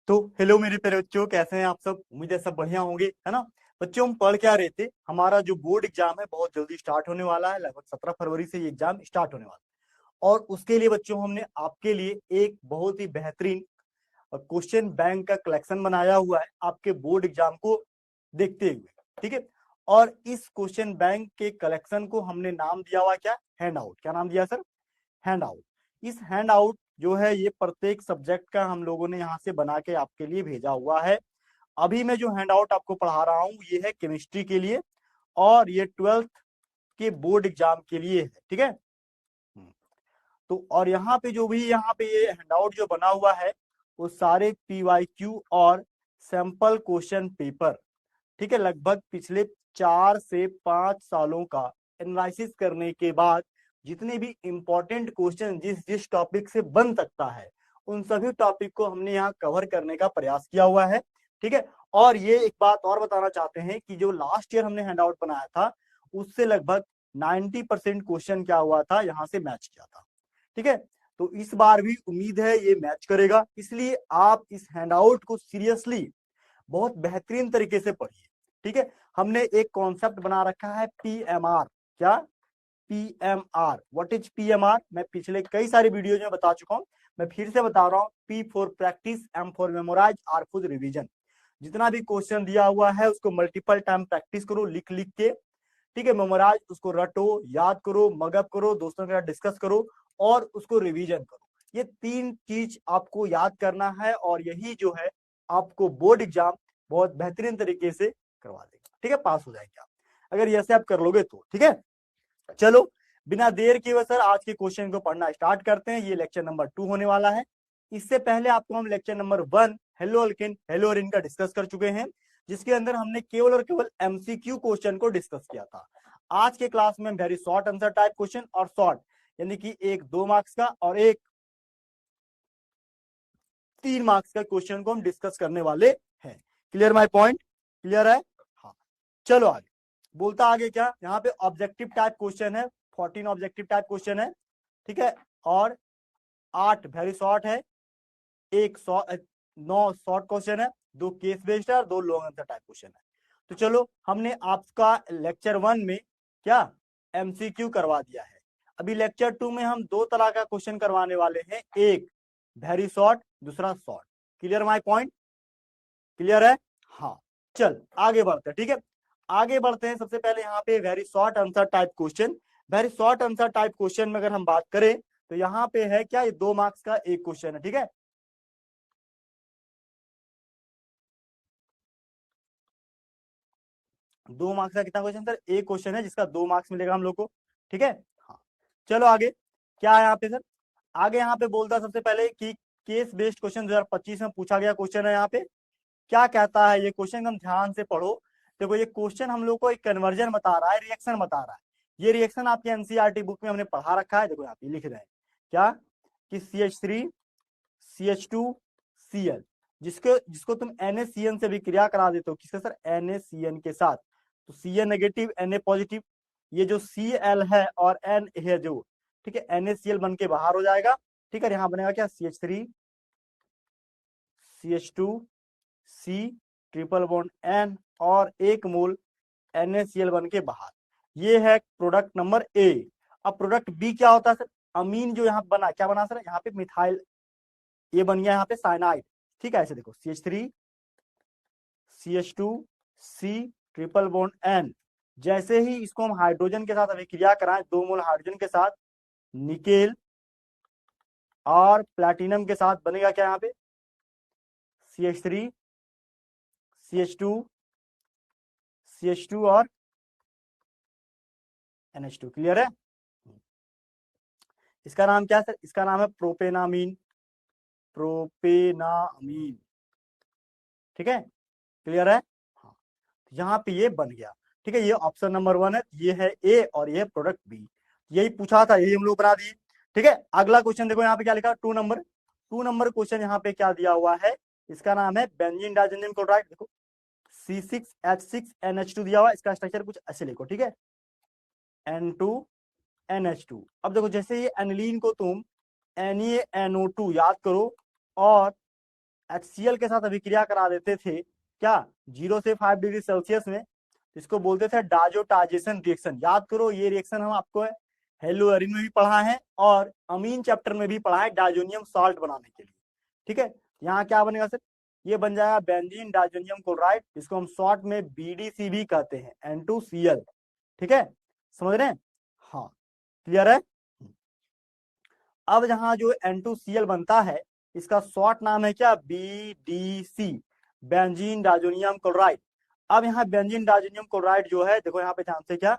तो हेलो मेरे प्यारे बच्चों, कैसे हैं आप सब। उम्मीद है सब बढ़िया होंगे, है ना। बच्चों, हम पढ़ क्या रहे थे। हमारा जो बोर्ड एग्जाम है बहुत जल्दी स्टार्ट होने वाला है, लगभग 17 फरवरी से ये एग्जाम स्टार्ट होने वाला है। और उसके लिए बच्चों हमने आपके लिए एक बहुत ही बेहतरीन क्वेश्चन बैंक का कलेक्शन बनाया हुआ है आपके बोर्ड एग्जाम को देखते हुए। ठीक है। और इस क्वेश्चन बैंक के कलेक्शन को हमने नाम दिया हुआ क्या, हैंड आउट। क्या नाम दिया सर, हैंड आउट। इस हैंड आउट जो है ये प्रत्येक सब्जेक्ट का हम लोगों ने यहाँ से बना के आपके लिए भेजा हुआ है। अभी मैं जो हैंड आउट आपको पढ़ा रहा हूँ ये है केमिस्ट्री के लिए, और ये 12th के बोर्ड एग्जाम के लिए है। ठीक है। तो और यहाँ पे जो भी यहाँ पे ये हैंडआउट जो बना हुआ है वो सारे PYQ और सैंपल क्वेश्चन पेपर, ठीक है, लगभग पिछले 4 से 5 सालों का एनालिसिस करने के बाद जितने भी इंपॉर्टेंट क्वेश्चन जिस जिस टॉपिक से बन सकता है उन सभी टॉपिक को हमने यहाँ कवर करने का प्रयास किया हुआ है। ठीक है। और ये एक बात और बताना चाहते हैं कि जो लास्ट ईयर हमने हैंडआउट बनाया था उससे लगभग 90% क्वेश्चन क्या हुआ था, यहाँ से मैच किया था। ठीक है। तो इस बार भी उम्मीद है ये मैच करेगा, इसलिए आप इस हैंडआउट को सीरियसली बहुत बेहतरीन तरीके से पढ़िए। ठीक है। हमने एक कॉन्सेप्ट बना रखा है PMR। क्या, PMR। व्हाट इज PMR, मैं पिछले कई सारे वीडियो में बता चुका हूं, मैं फिर से बता रहा हूं। P for practice, M for memorise, R for revision. जितना भी क्वेश्चन दिया हुआ है उसको मल्टीपल टाइम प्रैक्टिस करो, लिख लिख के। ठीक है। मेमोराइज, उसको रटो, याद करो, मगअप करो, दोस्तों के साथ डिस्कस करो और उसको रिवीजन करो। ये 3 चीज आपको याद करना है और यही जो है आपको बोर्ड एग्जाम बहुत बेहतरीन तरीके से करवा देगा। ठीक है, पास हो जाएंगे आप अगर ऐसे आप कर लोगे तो। ठीक है। चलो बिना देर किए हुए सर आज के क्वेश्चन को पढ़ना स्टार्ट करते हैं। ये लेक्चर नंबर 2 होने वाला है। इससे पहले आपको हम lecture number 1 haloalkane haloarene का डिस्कस कर चुके हैं, जिसके अंदर हमने केवल और केवल MCQ क्वेश्चन को डिस्कस किया था। आज के क्लास में very short answer type question और शॉर्ट यानी कि एक 2 मार्क्स का और एक 3 मार्क्स का क्वेश्चन को हम डिस्कस करने वाले हैं। क्लियर माय पॉइंट, क्लियर है। हाँ, चलो आगे बोलता आगे क्या, यहाँ पे ऑब्जेक्टिव टाइप क्वेश्चन है, 14 ऑब्जेक्टिव टाइप क्वेश्चन है। ठीक है। और 8 वेरी शॉर्ट है, एक 9 शॉर्ट क्वेश्चन है, 2 केस बेस्ड है और 2 लॉन्ग आंसर टाइप क्वेश्चन है। तो चलो हमने आपका लेक्चर 1 में क्या MCQ करवा दिया है। अभी लेक्चर 2 में हम 2 तरह का क्वेश्चन करवाने वाले हैं, एक वेरी शॉर्ट, दूसरा short. Clear my point, clear है। हाँ, चल आगे बढ़ते हैं। ठीक है, आगे बढ़ते हैं। सबसे पहले यहाँ पे very short answer type question. Very short answer type question में अगर हम बात करें तो यहाँ पे है क्या, ये 2 मार्क्स का एक क्वेश्चन है। ठीक है, 2 मार्क्स का कितना क्वेश्चन सर, एक क्वेश्चन है जिसका 2 मार्क्स मिलेगा हम लोग को। ठीक है। हाँ, चलो आगे क्या है यहाँ पे सर। आगे यहाँ पे बोलता है सबसे पहले कि केस बेस्ड क्वेश्चन 2025 में पूछा गया क्वेश्चन है। यहाँ पे क्या कहता है ये क्वेश्चन, एकदम ध्यान से पढ़ो। देखो ये क्वेश्चन हम लोग को एक कन्वर्जन बता रहा है, रिएक्शन बता रहा है। ये रिएक्शन आपके एनसीईआरटी बुक में हमने पढ़ा रखा है। देखो यहाँ पे लिख रहे हैं क्या कि CH3 CH2Cl, जिसको जिसको तुम NaCN से भी क्रिया करा देते हो, किसके सर, NaCN के साथ, तो Cn नेगेटिव Na पॉजिटिव, ये जो Cl है और N है जो, ठीक है, NaCl बन के बाहर हो जाएगा। ठीक है, यहाँ बनेगा क्या, CH3 CH2C triple bond N और 1 मोल NaCl बन के बाहर। ये है प्रोडक्ट नंबर A। अब प्रोडक्ट B क्या होता है सर, अमीन जो यहाँ बना, क्या बना सर, यहाँ पे मिथाइल, ये बन गया यहाँ पे साइनाइड। ठीक है, ऐसे देखो CH3 CH2C triple bond N, जैसे ही इसको हम हाइड्रोजन के साथ अभिक्रिया कराएं 2 मोल हाइड्रोजन के साथ, निकेल और प्लैटिनम के साथ बनेगा क्या, यहाँ पे CH3 CH2 CH2 और NH2। क्लियर है। इसका नाम क्या है सर, इसका नाम है प्रोपेनामीन, प्रोपेनामीन। ठीक है, क्लियर है। हाँ, यहाँ पे ये बन गया। ठीक है, ये ऑप्शन नंबर 1 है, ये है A और ये प्रोडक्ट B। यही पूछा था, यही हम लोग बना दिए। ठीक है, अगला क्वेश्चन देखो यहाँ पे क्या लिखा, 2 नंबर क्वेश्चन यहाँ पे क्या दिया हुआ है, इसका नाम है बेंजीन डाइजेनियम क्लोराइड। देखो C6H6NH2 दिया हुआ, इसका स्ट्रक्चर कुछ ऐसे लिखो। ठीक है, N2NH2। अब देखो जैसे ये एनिलीन को तुम NaNO2 याद करो और HCl के साथ अभिक्रिया करा देते थे क्या 0 से 5 डिग्री सेल्सियस में, इसको बोलते थे डाजोटाइजेशन रिएक्शन। याद करो ये रिएक्शन हम आपको हेलोअरिन में भी पढ़ा है और अमीन चैप्टर में भी पढ़ा है डाइजोनियम सॉल्ट बनाने के लिए। ठीक है, यहाँ क्या बनेगा सर, ये बन जाएगा बेंजीन डाइजोनियम क्लोराइड, जिसको हम शॉर्ट में BDC भी कहते हैं, N2Cl। ठीक है, समझ रहे हैं? हाँ, क्लियर है? अब जहां जो N2Cl बनता है इसका शॉर्ट नाम है क्या BDC, बेंजीन डाइजोनियम क्लोराइड। अब यहाँ बेंजीन डाइजोनियम क्लोराइड जो है, देखो यहाँ पे ध्यान से, क्या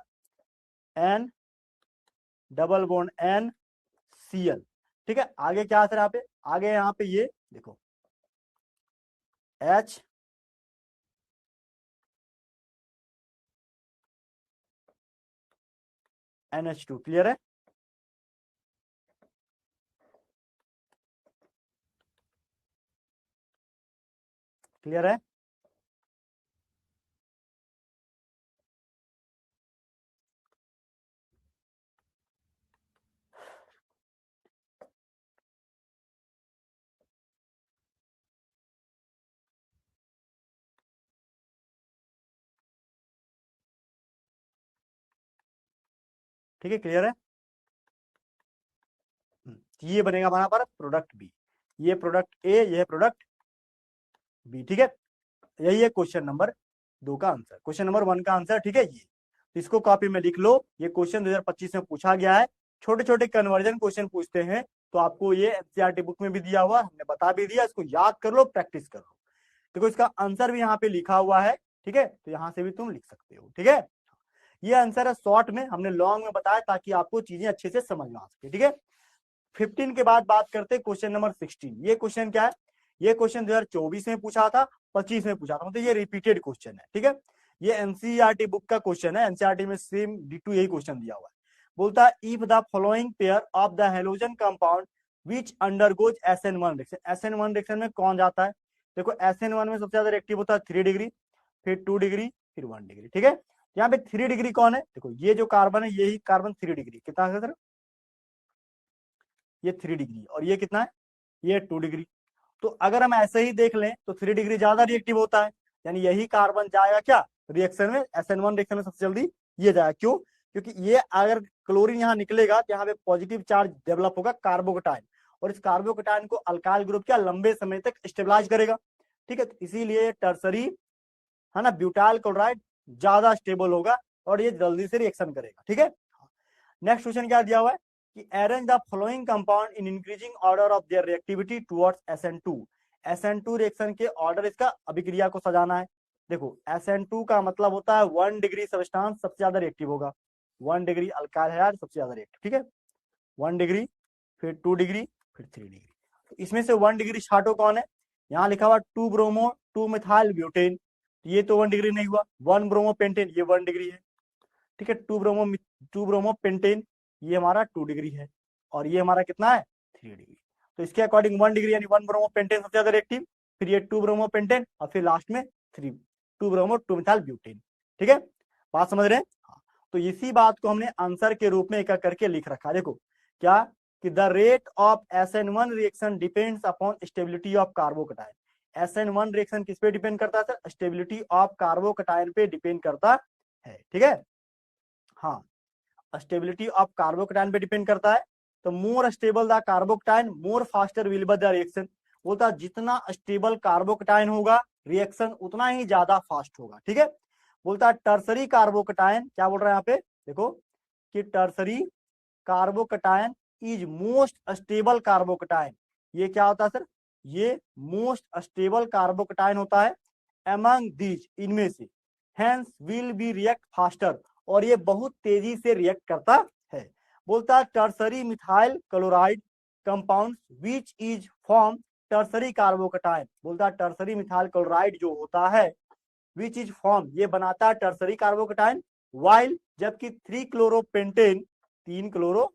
N डबल बॉन्ड NCl। ठीक है, आगे क्या है सर, यहाँ पे आगे यहाँ पे ये देखो H NH2। क्लियर है? क्लियर है? ठीक है, क्लियर है? ये बनेगा हमारा पर प्रोडक्ट बी, ये प्रोडक्ट ए, ये प्रोडक्ट बी। ठीक है, यही है क्वेश्चन नंबर 2 का आंसर, क्वेश्चन नंबर 1 का आंसर। ठीक है, ये इसको कॉपी में लिख लो, ये क्वेश्चन 2025 में पूछा गया है। छोटे छोटे कन्वर्जन क्वेश्चन पूछते हैं, तो आपको ये एनसीईआरटी बुक में भी दिया हुआ, हमने बता भी दिया, इसको याद कर लो, प्रैक्टिस कर लो। देखो इसका आंसर भी यहाँ पे लिखा हुआ है। ठीक है, तो यहाँ से भी तुम लिख सकते हो। ठीक है, ये आंसर है शॉर्ट में, हमने लॉन्ग में बताया ताकि आपको चीजें अच्छे से समझ में आ सके। ठीक है, 15 के बाद बात करते हैं क्वेश्चन नंबर 16। ये क्वेश्चन क्या है, ये क्वेश्चन 2024 में पूछा था, 25 में पूछा था, मतलब ये रिपीटेड क्वेश्चन है। ठीक है, ये एनसीईआरटी बुक का क्वेश्चन है, एनसीईआरटी में सेम D2 यही क्वेश्चन दिया हुआ है। बोलता है if the following pair of the halogen compound which undergoes SN1 reaction, SN1 reaction में कौन जाता है? देखो SN1 में सबसे ज्यादा रिएक्टिव होता है 3 डिग्री, फिर 2 डिग्री, फिर 1 डिग्री। ठीक है, यहाँ पे 3 डिग्री कौन है? देखो ये जो कार्बन है, यही कार्बन 3 डिग्री, कितना है सर? ये 3 डिग्री, और ये कितना है? ये 2 डिग्री। तो अगर हम ऐसे ही देख लें तो 3 डिग्री ज्यादा रिएक्टिव होता है, यानी यही कार्बन जाएगा क्या रिएक्शन में, SN1 रिएक्शन में सबसे जल्दी ये जाएगा। क्यों? क्योंकि ये अगर क्लोरीन यहाँ निकलेगा तो यहाँ पे पॉजिटिव चार्ज डेवलप होगा कार्बोकेटाइन, और इस कार्बोकेटाइन को अल्काइल ग्रुप क्या लंबे समय तक स्टेबलाइज करेगा। ठीक है, तो इसीलिए टर्सरी है ना ब्यूटाइल क्लोराइड ज्यादा स्टेबल होगा और ये जल्दी से रिएक्शन करेगा। ठीक है, नेक्स्ट क्वेश्चन क्या दिया हुआ है कि arrange the following compound in increasing order of there reactivity towards SN2। SN2 reaction के ऑर्डर, इसका अभिक्रिया को सजाना है। देखो SN2 का मतलब होता है 1 डिग्री सब्सटेंस सबसे ज्यादा रिएक्टिव होगा, 1 डिग्री अल्काइल हाइड्राइड सबसे ज्यादा रिएक्टिव। ठीक है, 1 डिग्री, फिर 2 डिग्री, फिर 3 डिग्री। तो इसमें से 1 डिग्री छाटो कौन है? यहाँ लिखा हुआ 2 ब्रोमो 2 मिथाइल ब्यूटेन, ये तो 1 डिग्री नहीं हुआ। 1 ब्रोमो पेंटेन, ये 1 डिग्री है। ठीक है, 2 ब्रोमो पेंटेन, ये हमारा 2 डिग्री है, और ये हमारा कितना है 3 डिग्री। तो इसके अकॉर्डिंग 1 डिग्री यानी 1 ब्रोमो पेंटेन सबसे ज्यादा रिएक्टिव, फिर ये 2 ब्रोमो पेंटेन, और फिर लास्ट में 2 ब्रोमो 2 मिथाइल ब्यूटेन। ठीक है, बात समझ रहे हैं? हाँ, तो इसी बात को हमने आंसर के रूप में एक करके लिख रखा। देखो क्या कि the rate of SN1 reaction depends upon stability of carbocation. SN1 reaction किस पे डिपेंड करता है सर? स्टेबिलिटी ऑफ कार्बोकेटाइन पे डिपेंड करता है। ठीक है, हाँ, स्टेबिलिटी ऑफ कार्बोकेटाइन पे डिपेंड करता है। तो more stable the carbocation more faster will be the reaction. बोलता है जितना स्टेबल कार्बोकेटाइन होगा रिएक्शन उतना ही ज्यादा फास्ट होगा। ठीक है, बोलता है टर्सरी कार्बोकेटाइन, क्या बोल रहा है यहाँ पे देखो कि tertiary carbocation is most stable carbocation. ये क्या होता है सर? ये मोस्ट स्टेबल कार्बोकेटाइन होता है अमंग दीज, इनमें से, hence will be react faster, और ये बहुत तेजी से रिएक्ट करता है। बोलता है tertiary methyl chloride compound which is form tertiary carbocation. बोलता है टर्सरी मिथाइल क्लोराइड जो होता है विच इज फॉर्म, ये बनाता है टर्सरी कार्बोकेटाइन, वाइल जबकि 3 क्लोरोपेंटेन 3 chloro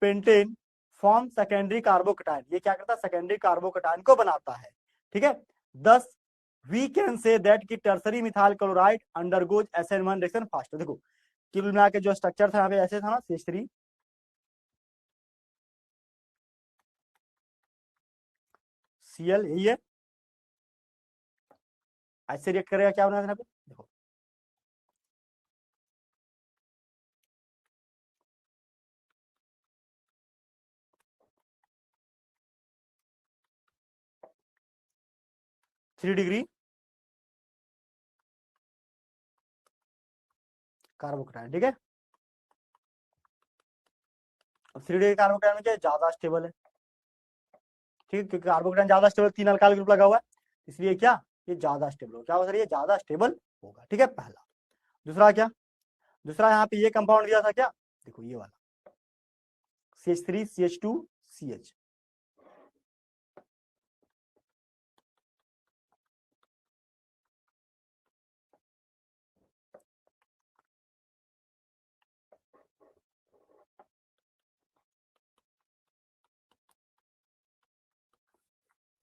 pentane form secondary carbocation, ये क्या करता है सेकेंडरी कार्बोकेटाइन को बनाता है। ठीक है, 10 वी कैन से दैट कि tertiary methyl chloride undergoes SN1 reaction faster. देखो कुल मिला के जो स्ट्रक्चर था यहाँ पे ऐसे था ना CH3, Cl यही है, ऐसे रिएक्ट करेगा, क्या बना पे देखो, थ्री डिग्री कार्बोकेटाइन, ठीक है। अब 3 डिग्री कार्बोकेटाइन में क्या है, ज्यादा स्टेबल है, ठीक है, क्योंकि कार्बोकेटाइन ज्यादा स्टेबल, 3 अल्काइल ग्रुप लगा हुआ है, इसलिए क्या, ये ज्यादा स्टेबल होगा, क्या होगा सर, ये ज्यादा स्टेबल होगा, ठीक है, पहला। दूसरा क्या, दूसरा यहाँ पे ये कंपाउंड दिया था क्या, देखो ये वाला CH3 CH2 CH,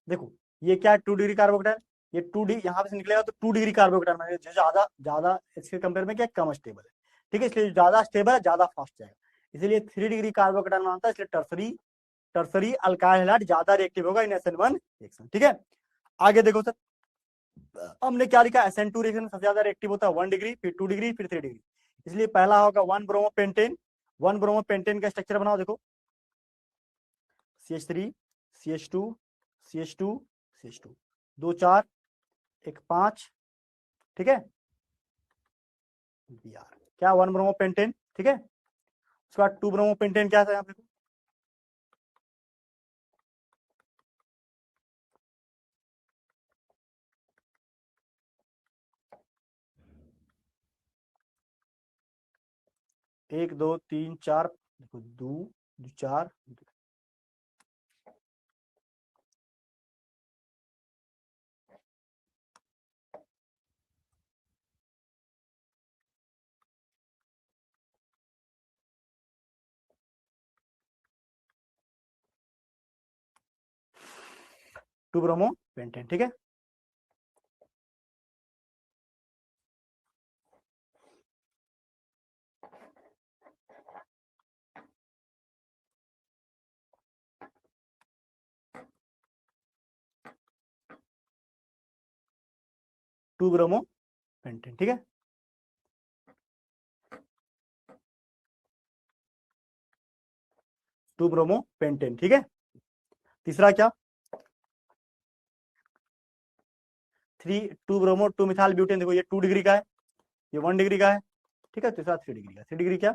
देखो ये क्या है, 2 डिग्री कार्बोकेटाइन, ये 2 डिग्री यहाँ पे से निकलेगा तो 2 डिग्री कार्बोकेटाइन में जो ज्यादा ज्यादा इसके कंपेयर में क्या कम स्टेबल है, ठीक है, इसलिए ज्यादा स्टेबल है, ज्यादा फास्ट जाएगा, इसलिए 3 डिग्री कार्बोकेटाइन मानता है, इसलिए टर्सरी टर्सरी अल्काइल हैलाइड ज्यादा रिएक्टिव होगा इन SN1 रिएक्शन, ठीक है। आगे देखो सर, हमने क्या लिखा, SN2 रिएक्शन सबसे ज्यादा रिएक्टिव होता है 1 डिग्री, फिर 2 डिग्री, फिर 3 डिग्री, इसलिए पहला होगा 1 ब्रोमोपेंटेन, 1 ब्रोमोपेंटेन का स्ट्रक्चर बनाओ, देखो CH3 CH2 CH2 CH2, 2 4 1 5, ठीक है, Br क्या 1 ब्रोमोपेंटेन, ठीक है। उसके बाद 2 ब्रोमोपेंटेन क्या था यहाँ पे, 1 2 3 4, देखो 2 4, 2 ब्रोमोपेंटेन, ठीक है। टू ब्रोमोपेंटेन, ठीक है, टू ब्रोमोपेंटेन, ठीक है। तीसरा क्या, 2 ब्रोमो 2 मिथाइल ब्यूटेन, देखो ये 2 डिग्री का है, ये 1 डिग्री का है, ठीक है, तीसरा 3 डिग्री का, 3 डिग्री क्या,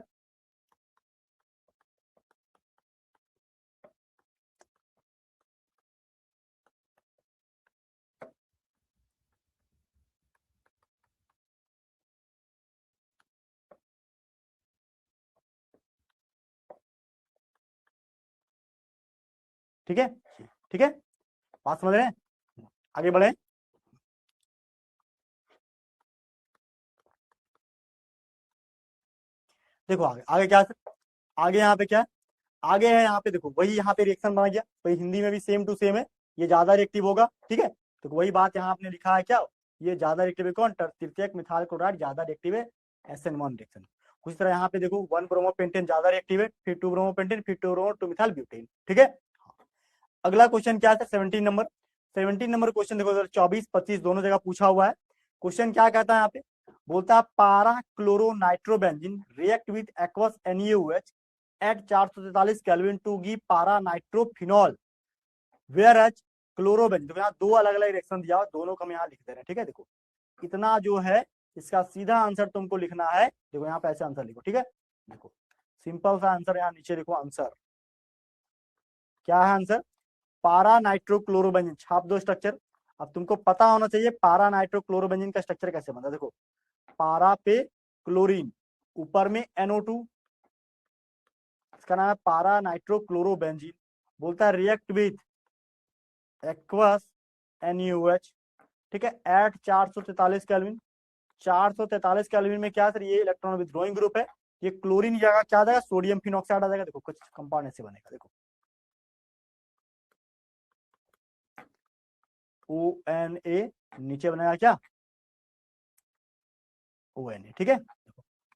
ठीक है, ठीक है, बात समझ रहे हैं, आगे बढ़े। देखो आगे आगे क्या है, आगे यहाँ पे क्या है, आगे है यहाँ पे, देखो वही यहाँ पे रिएक्शन बना गया, वही हिंदी में भी सेम टू सेम है, ये ज्यादा रिएक्टिव होगा, ठीक है, तो वही बात यहाँ आपने लिखा है क्या, ये ज्यादा रिएक्टिव है कौन, तृतीयक मिथाइल क्लोराइड ज्यादा रिएक्टिव है SN1 रिएक्शन। उसी तरह यहाँ पे देखो 1 ब्रोमोपेंटेन ज्यादा रिएक्टिव है, फिर 2 ब्रोमोपेंटेन, फिर 2 ब्रोमो 2 मिथाइल ब्यूटेन, ठीक है। अगला क्वेश्चन क्या है, 17 नंबर, 17 नंबर क्वेश्चन देखो, 24 25 दोनों जगह पूछा हुआ है। क्वेश्चन क्या कहता है यहाँ पे, बोलता है para chloro nitrobenzene react with aqueous NaOH at 443 kelvin to give para nitrophenol, whereas chlorobenzene, तो यहाँ 2 अलग अलग रिएक्शन दिया हुआ, दोनों को हम यहाँ लिख दे रहे हैं, ठीक है। देखो इतना जो है इसका सीधा आंसर तुमको लिखना है, देखो यहाँ पे ऐसे आंसर लिखो, ठीक है, देखो सिंपल सा आंसर यहाँ नीचे लिखो, आंसर क्या है, आंसर पारा नाइट्रोक्लोरोबेंजीन, छाप दो स्ट्रक्चर। अब तुमको पता होना चाहिए पारा नाइट्रोक्लोरोबेंजीन का स्ट्रक्चर कैसे बनता है, देखो पारा पे क्लोरीन, ऊपर में NO2, इसका नाम है पारा नाइट्रोक्लोरोबेंजीन, बोलता है रिएक्ट विथ एक्वस NaOH, ठीक है, एट 443 केल्विन, 443 केल्विन में क्या सर, ये इलेक्ट्रॉन विथड्रॉइंग ग्रुप है, ये क्लोरीन जगह क्या आ जाएगा, सोडियम फिनॉक्साइड आ जाएगा, देखो कुछ कंपाउंड ऐसे बनेगा, देखो ONA, नीचे बनेगा क्या, ONA, ठीक है,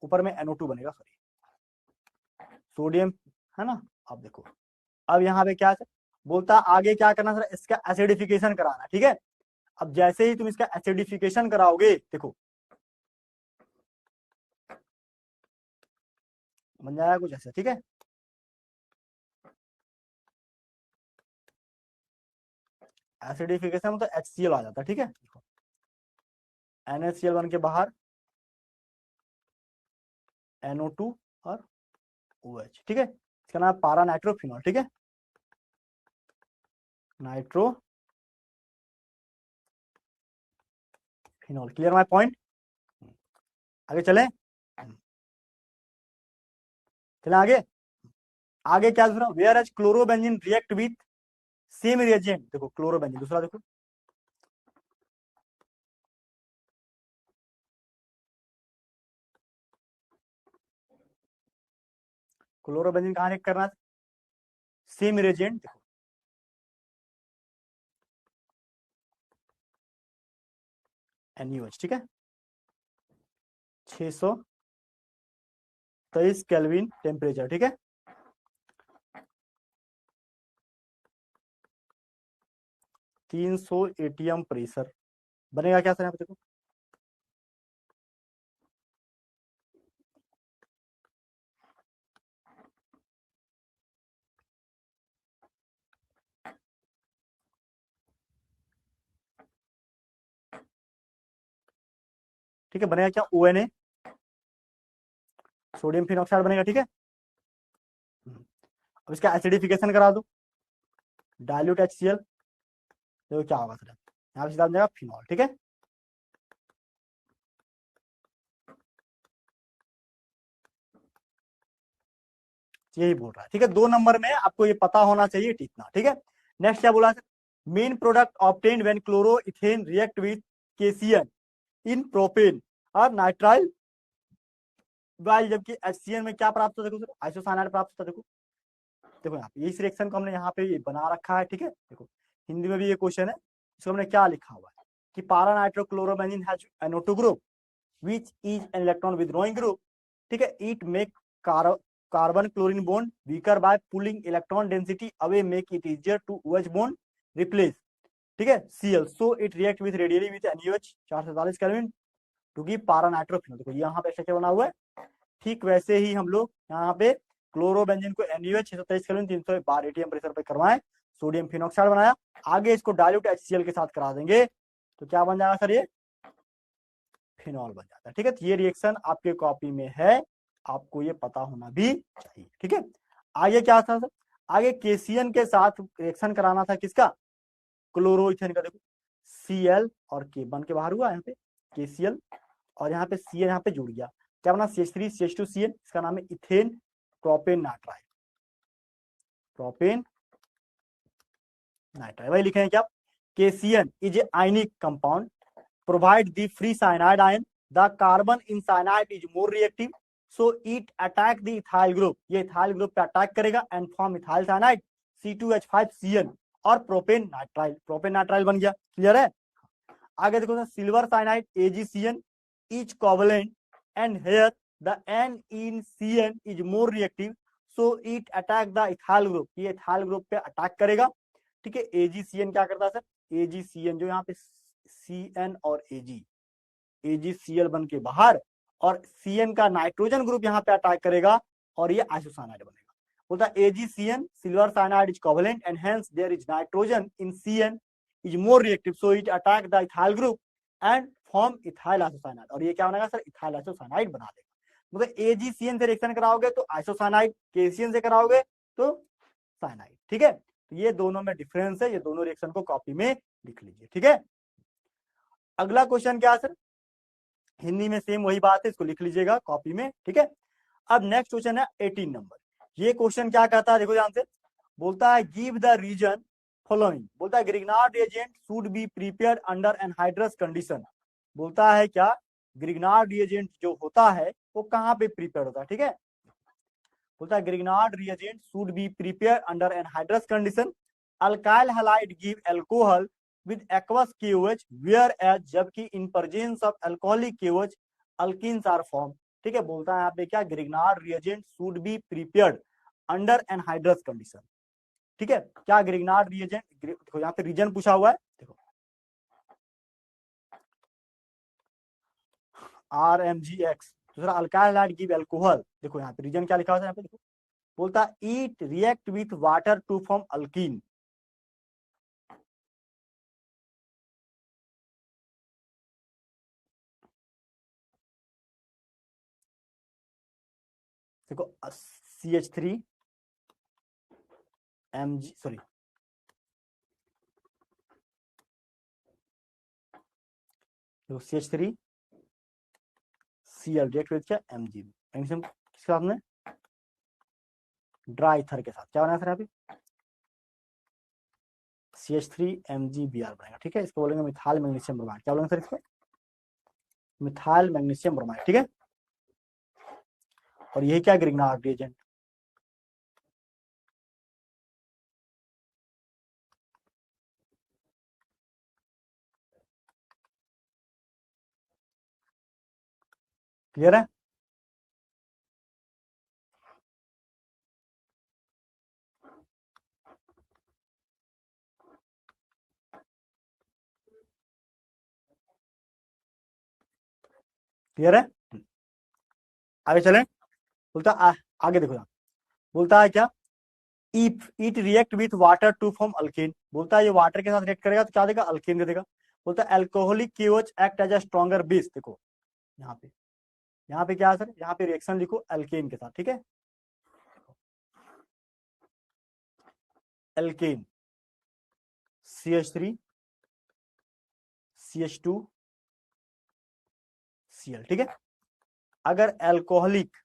ऊपर में NO2 बनेगा, सॉरी सोडियम, है ना। अब देखो अब यहाँ पे क्या है, बोलता आगे क्या करना सर, इसका एसिडिफिकेशन कराना। ठीक है, अब जैसे ही तुम इसका एसिडिफिकेशन कराओगे, देखो बन जाएगा कुछ ऐसा। ठीक है, एसिडिफिकेशन में तो HCl आ जाता है। ठीक है, NaCl बन के बाहर NO2 और OH। ठीक है, इसका नाम पारा नाइट्रोफिनॉल। ठीक है, nitro phenol. Clear my point? आगे चले, चले आगे। आगे क्या दूसरा, whereas chlorobenzene react with same reagent. देखो क्लोरोबेंजीन दूसरा, देखो क्लोरोबेंजीन कहां रिएक्ट करना है, सेम रिएजेंट। देखो NaOH। ठीक है, 623 केल्विन टेम्परेचर। ठीक है, 300 ATM प्रेशर बनेगा क्या सर यहाँ पे, देखो ठीक है, बनेगा क्या, ONA, सोडियम फिनॉक्साइड बनेगा। ठीक है, अब इसका एसिडिफिकेशन करा दो, डाइल्यूट HCl, देखो क्या होगा सर, यहाँ पे सीधा जाएगा फिनॉल। ठीक है, यही बोल रहा है। ठीक है, 2 नंबर में आपको ये पता होना चाहिए इतना। ठीक है, नेक्स्ट क्या बोला, main product obtained when chloro ethane react with KCl in propane और नाइट्राइल वाइल, जबकि HCl में क्या प्राप्त होता है, देखो आइसोसाइनाइड प्राप्त होता है। देखो देखो यहाँ पे इस रिएक्शन को हमने यहाँ पे ये बना रखा है। ठीक है, देखो हिंदी में भी ये क्वेश्चन है, इसको हमने क्या लिखा हुआ है कि para nitrochlorobenzene has NO2 group which is an electron withdrawing group। ठीक है, it make carbon chlorine bond weaker by pulling electron density away, make it easier to OH bond replace। ठीक है, Cl so it react with radially with NaOH 447 kelvin to give para nitrophenol. देखो यहाँ पे क्या बना हुआ है, ठीक वैसे ही हम लोग यहाँ पे क्लोरोबेंजीन को NaOH 623 केल्विन 312 ATM प्रेशर पे करवाएं, सोडियम फिनॉक्साइड बनाया, आगे इसको डाइल्यूट HCl के साथ करा देंगे तो क्या बन जाएगा सर, ये फिनॉल बन जाता है। ठीक है, तो ये रिएक्शन आपके कॉपी में है, आपको ये पता होना भी चाहिए। ठीक है, आगे क्या था सर, आगे KCl के साथ रिएक्शन कराना था किसका, क्लोरोइथेन का। देखो Cl और K बन के बाहर हुआ यहाँ पे KCl, और यहाँ पे Cl यहाँ पे जुड़ गया, क्या बना CH3 CH2 Cl, इसका नाम है ethane propane nitrile. Propane nitrile वही लिखे हैं क्या, KCl is a ionic compound provide the free cyanide ion, the carbon in cyanide is more reactive, so it attack the ethyl group, ये ethyl group पे attack करेगा and form ethyl cyanide C2H5Cl और propane nitrile बन गया। Clear है, आगे देखो sir, silver cyanide AgCN is covalent and here the N in CN is more reactive, so it attack the ethyl group, ये ethyl group पे attack करेगा। ठीक है, AgCN क्या करता है सर, AgCN जो यहाँ पे CN और AgCl बन के बाहर, और CN का नाइट्रोजन ग्रुप यहाँ पे अटैक करेगा और ये आइसोसाइनाइड बनेगा। बोलता है AgCN silver cyanide is covalent and hence there is nitrogen in CN is more reactive, so it attack the ethyl group and form ethyl isocyanide, और ये क्या बनेगा सर, इथाइल आइसोसाइनाइड बना देगा। मतलब AgCN से रिएक्शन कराओगे तो आइसोसाइनाइड, KCN से कराओगे तो साइनाइड। ठीक है, तो ये दोनों में डिफरेंस है, ये दोनों रिएक्शन को कॉपी में लिख लीजिए। ठीक है, अगला क्वेश्चन क्या है सर, हिंदी में सेम वही बात है, इसको लिख लीजिएगा कॉपी में। ठीक है, अब नेक्स्ट क्वेश्चन है 18 नंबर। ये क्वेश्चन क्या कहता है, देखो ध्यान से, बोलता है गिव द रीजन फॉलोइंग, बोलता है Grignard reagent should be prepared under anhydrous condition. बोलता है क्या, ग्रिग्नार्ड रिएजेंट जो होता है वो कहाँ पे प्रिपेयर होता है। ठीक है, बोलता है Grignard reagent should be prepared under anhydrous condition, alkyl halide give alcohol with aqueous KOH whereas जबकि in presence of alcoholic KOH alkenes are formed। ठीक है, बोलता है यहाँ पे क्या, Grignard reagent should be prepared under anhydrous condition, ठीक है, क्या ग्रिग्नार्ड रिएजेंट, देखो यहाँ पे रीजन पूछा हुआ है, देखो RMGX, दूसरा अल्काइल हाइड गिव अल्कोहल, देखो यहाँ पे रीजन क्या लिखा हुआ है यहाँ पे देखो, बोलता है it react with water to form alkene. देखो CH3 MG सॉरी देखो CH3 Cl रिएक्ट विथ क्या Mg, मैग्नीशियम किसके साथ में, ड्राई ईथर के साथ, क्या बना सर यहाँ पे CH3MgBr बनेगा, ठीक है, इसको बोलेंगे मिथाइल मैग्नीशियम ब्रोमाइड, क्या बोलेंगे सर इसको, मिथाइल मैग्नीशियम ब्रोमाइड, ठीक है, और यही क्या ग्रिग्नार्ड रिएजेंट। क्लियर है, क्लियर है, आगे चलें, बोलता आगे देखो यहाँ, बोलता है क्या, if it react with water to form alkane, बोलता है ये वाटर के साथ रिएक्ट करेगा तो क्या देगा, अल्केन दे देगा। बोलता है alcoholic KOH act as a stronger base, देखो यहाँ पे क्या है सर, यहाँ पे रिएक्शन लिखो अल्केन के साथ, ठीक है, अल्केन CH3 CH2 Cl, ठीक है, अगर अल्कोहलिक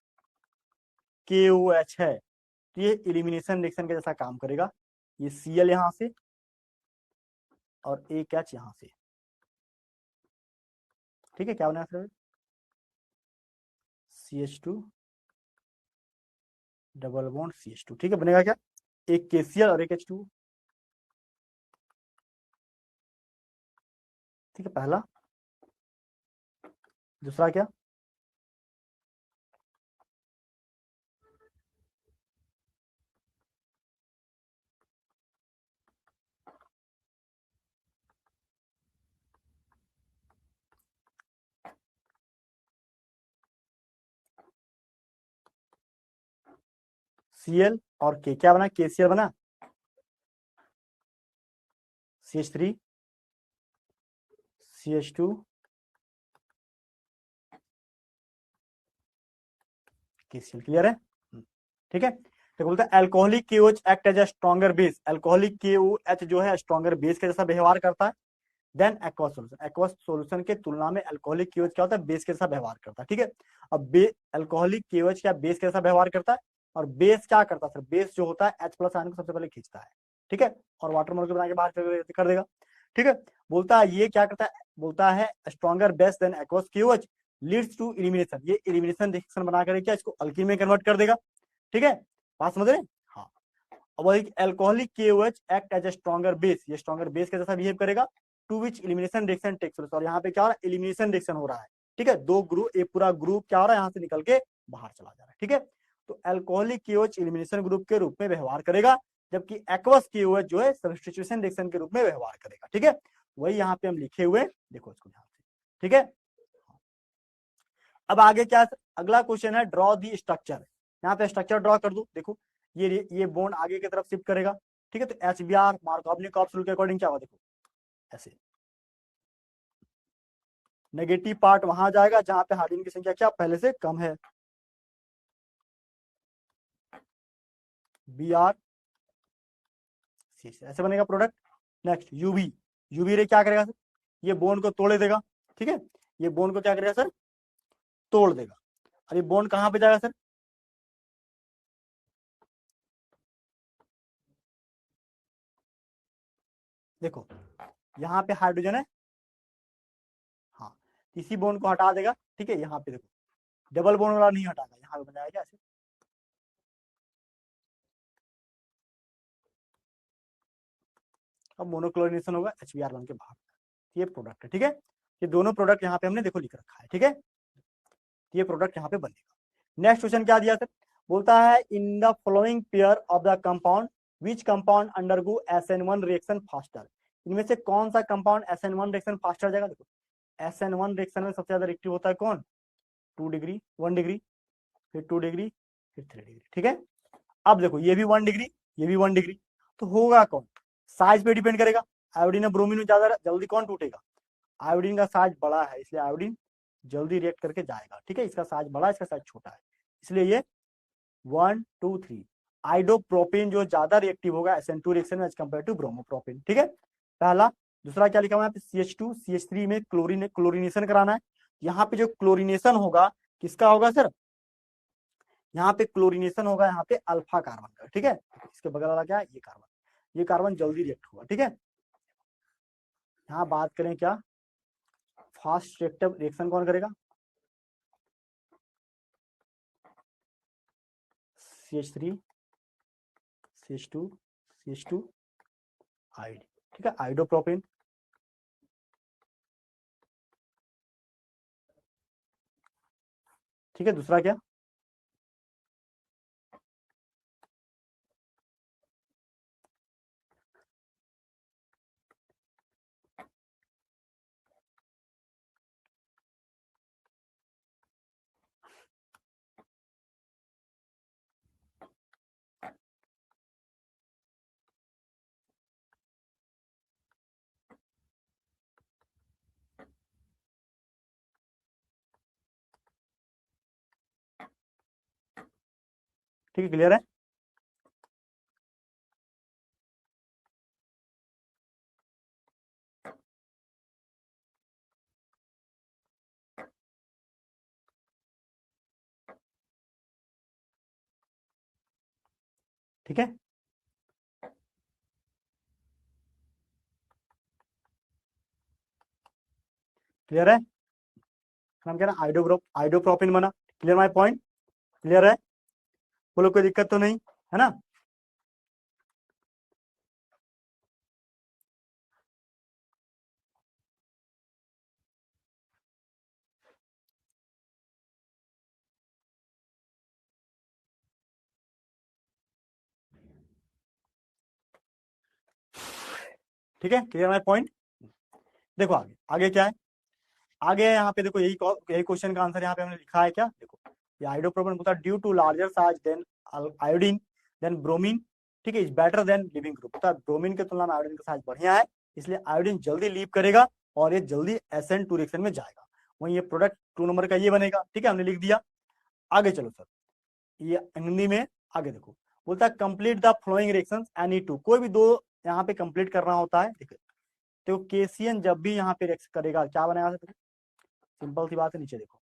KOH है तो ये एलिमिनेशन रिएक्शन के जैसा काम करेगा, ये Cl यहां से और एक H यहां से, ठीक है, क्या बना sir CH2 double bond CH2, ठीक है, बनेगा क्या, एक KCl और एक H2, ठीक है, पहला, दूसरा क्या, Cl और K, क्या बना, KCl बना, CH3 CH2 KCl, क्लियर है, ठीक है, तो बोलता है alcoholic KOH act as a stronger base, alcoholic KOH जो है स्ट्रॉन्गर बेस के जैसा व्यवहार करता है, than aqueous solution, aqueous solution के तुलना में अल्कोहलिक KOH क्या होता है, बेस के जैसा व्यवहार करता है, ठीक है, अब अल्कोहलिक KOH क्या बेस के जैसा व्यवहार करता है, और बेस क्या करता है सर, बेस जो होता है H+ आयन को सबसे पहले खींचता है, ठीक है, और वाटर मॉलिक्यूल बना के बाहर कर देगा, ठीक है, बोलता है ये क्या करता है, बोलता है stronger base than aqueous KOH leads to elimination, ये एलिमिनेशन रिएक्शन बना कर क्या इसको अल्कीन में कन्वर्ट कर देगा, ठीक है, बात समझ रहे हैं, हाँ, अब alcoholic KOH act as a stronger base, ये स्ट्रॉन्गर बेस के जैसा बिहेव करेगा, to which elimination reaction takes place, और यहाँ पे क्या हो रहा है, एलिमिनेशन रिएक्शन हो रहा है, ठीक है, दो ग्रुप, एक पूरा ग्रुप क्या हो रहा है यहाँ से निकल के बाहर चला जा रहा है, ठीक है, तो अल्कोहलिक KOH एलिमिनेशन ग्रुप के रूप में व्यवहार करेगा, जबकि एक्वस KOH जो है सब्स्टिट्यूशन रिएक्शन के रूप में व्यवहार करेगा, ठीक है, वही यहाँ पे हम लिखे हुए, देखो इसको ध्यान से, ठीक है, अब आगे क्या, अगला क्वेश्चन है ड्रॉ दी स्ट्रक्चर, यहाँ पे स्ट्रक्चर ड्रॉ कर दो, देखो ये बॉन्ड आगे की तरफ शिफ्ट करेगा, ठीक है, तो HBr मार्कोव-निकोव रूल के अकॉर्डिंग क्या होगा, देखो ऐसे नेगेटिव पार्ट वहां जाएगा जहां पे हाइड्रोजन की संख्या क्या पहले से कम है, Br ऐसे बनेगा प्रोडक्ट। नेक्स्ट यूवी रे क्या करेगा सर, ये बॉन्ड को तोड़े देगा, ठीक है, ये बॉन्ड को क्या करेगा सर, तोड़ देगा, और ये बॉन्ड कहां पे जाएगा सर, देखो यहाँ पे हाइड्रोजन है, हाँ, इसी बॉन्ड को हटा देगा, ठीक है, यहाँ पे देखो डबल बॉन्ड वाला नहीं हटाना, यहाँ पे बन जाएगा ऐसे, अब मोनोक्लोरिनेशन होगा HBr बन के बाहर, ये प्रोडक्ट है, ठीक है, ये दोनों प्रोडक्ट यहाँ पे हमने देखो लिख रखा है, ठीक है, ये प्रोडक्ट यहाँ पे बनेगा। नेक्स्ट क्वेश्चन क्या दिया सर, बोलता है in the following pair of the compound which compound undergo SN1 reaction faster, इनमें से कौन सा कंपाउंड SN1 रिएक्शन फास्टर जाएगा? देखो SN1 रिएक्शन में सबसे ज्यादा रिएक्टिव होता है कौन? 2 डिग्री, 1 डिग्री, फिर 2 डिग्री, फिर 3 डिग्री, ठीक है। अब देखो ये भी 1 डिग्री, ये भी 1 डिग्री, तो होगा कौन? साइज पे डिपेंड करेगा। आयोडीन और ब्रोमीन में ज्यादा जल्दी कौन टूटेगा? आयोडीन का साइज बड़ा है, इसलिए आयोडीन जल्दी रिएक्ट करके जाएगा, ठीक है। इसका साइज बड़ा है, इसका साइज छोटा है, इसलिए ये 1 2 3। आइडोप्रोपेन जो ज्यादा रिएक्टिव होगा SN2 रिएक्शन में एज कंपेयर टू ब्रोमोप्रोपेन, ठीक है, पहला। दूसरा क्या लिखा हुआ है CH2 CH3 में क्लोरीनेशन कराना है। यहाँ पे जो क्लोरीनेशन होगा किसका होगा सर? यहाँ पे क्लोरीनेशन होगा यहाँ पे अल्फा कार्बन का, ठीक है। इसके बगल वाला क्या है? ये कार्बन जल्दी रिएक्ट होगा, ठीक है। यहाँ बात करें क्या, फास्ट रिएक्शन कौन करेगा? CH3 CH2 CH2 आइड, ठीक है, आइडोप्रोपेन, ठीक है। दूसरा क्या? ठीक है, क्लियर है? ठीक है, क्लियर है? हम कह रहे हैं आइडोप्रोपिन बना। Clear my point? क्लियर है? बोलो कोई दिक्कत तो नहीं है ना? ठीक है, क्लियर माय पॉइंट? देखो आगे, आगे क्या है? आगे यहाँ पे देखो यही क्वेश्चन का आंसर यहाँ पे हमने लिखा है क्या? देखो ये आइडोप्रोपिन बोलता है due to larger size than iodine than bromine, ठीक है, is better than leaving group. तो ब्रोमीन की तुलना में आयोडीन का साइज बढ़िया है, इसलिए आयोडीन जल्दी लीव करेगा और ये जल्दी SN2 रिएक्शन में जाएगा। वहीं ये प्रोडक्ट 2 नंबर का ये बनेगा, ठीक है, हमने लिख दिया। आगे चलो सर, ये हिंदी में आगे देखो, बोलता है complete the flowing reactions any two, कोई भी दो यहाँ पे कंप्लीट करना होता है। देखो तो केसीएन जब भी यहाँ पे रिएक्ट करेगा क्या बनेगा? सिंपल सी बात है, नीचे देखो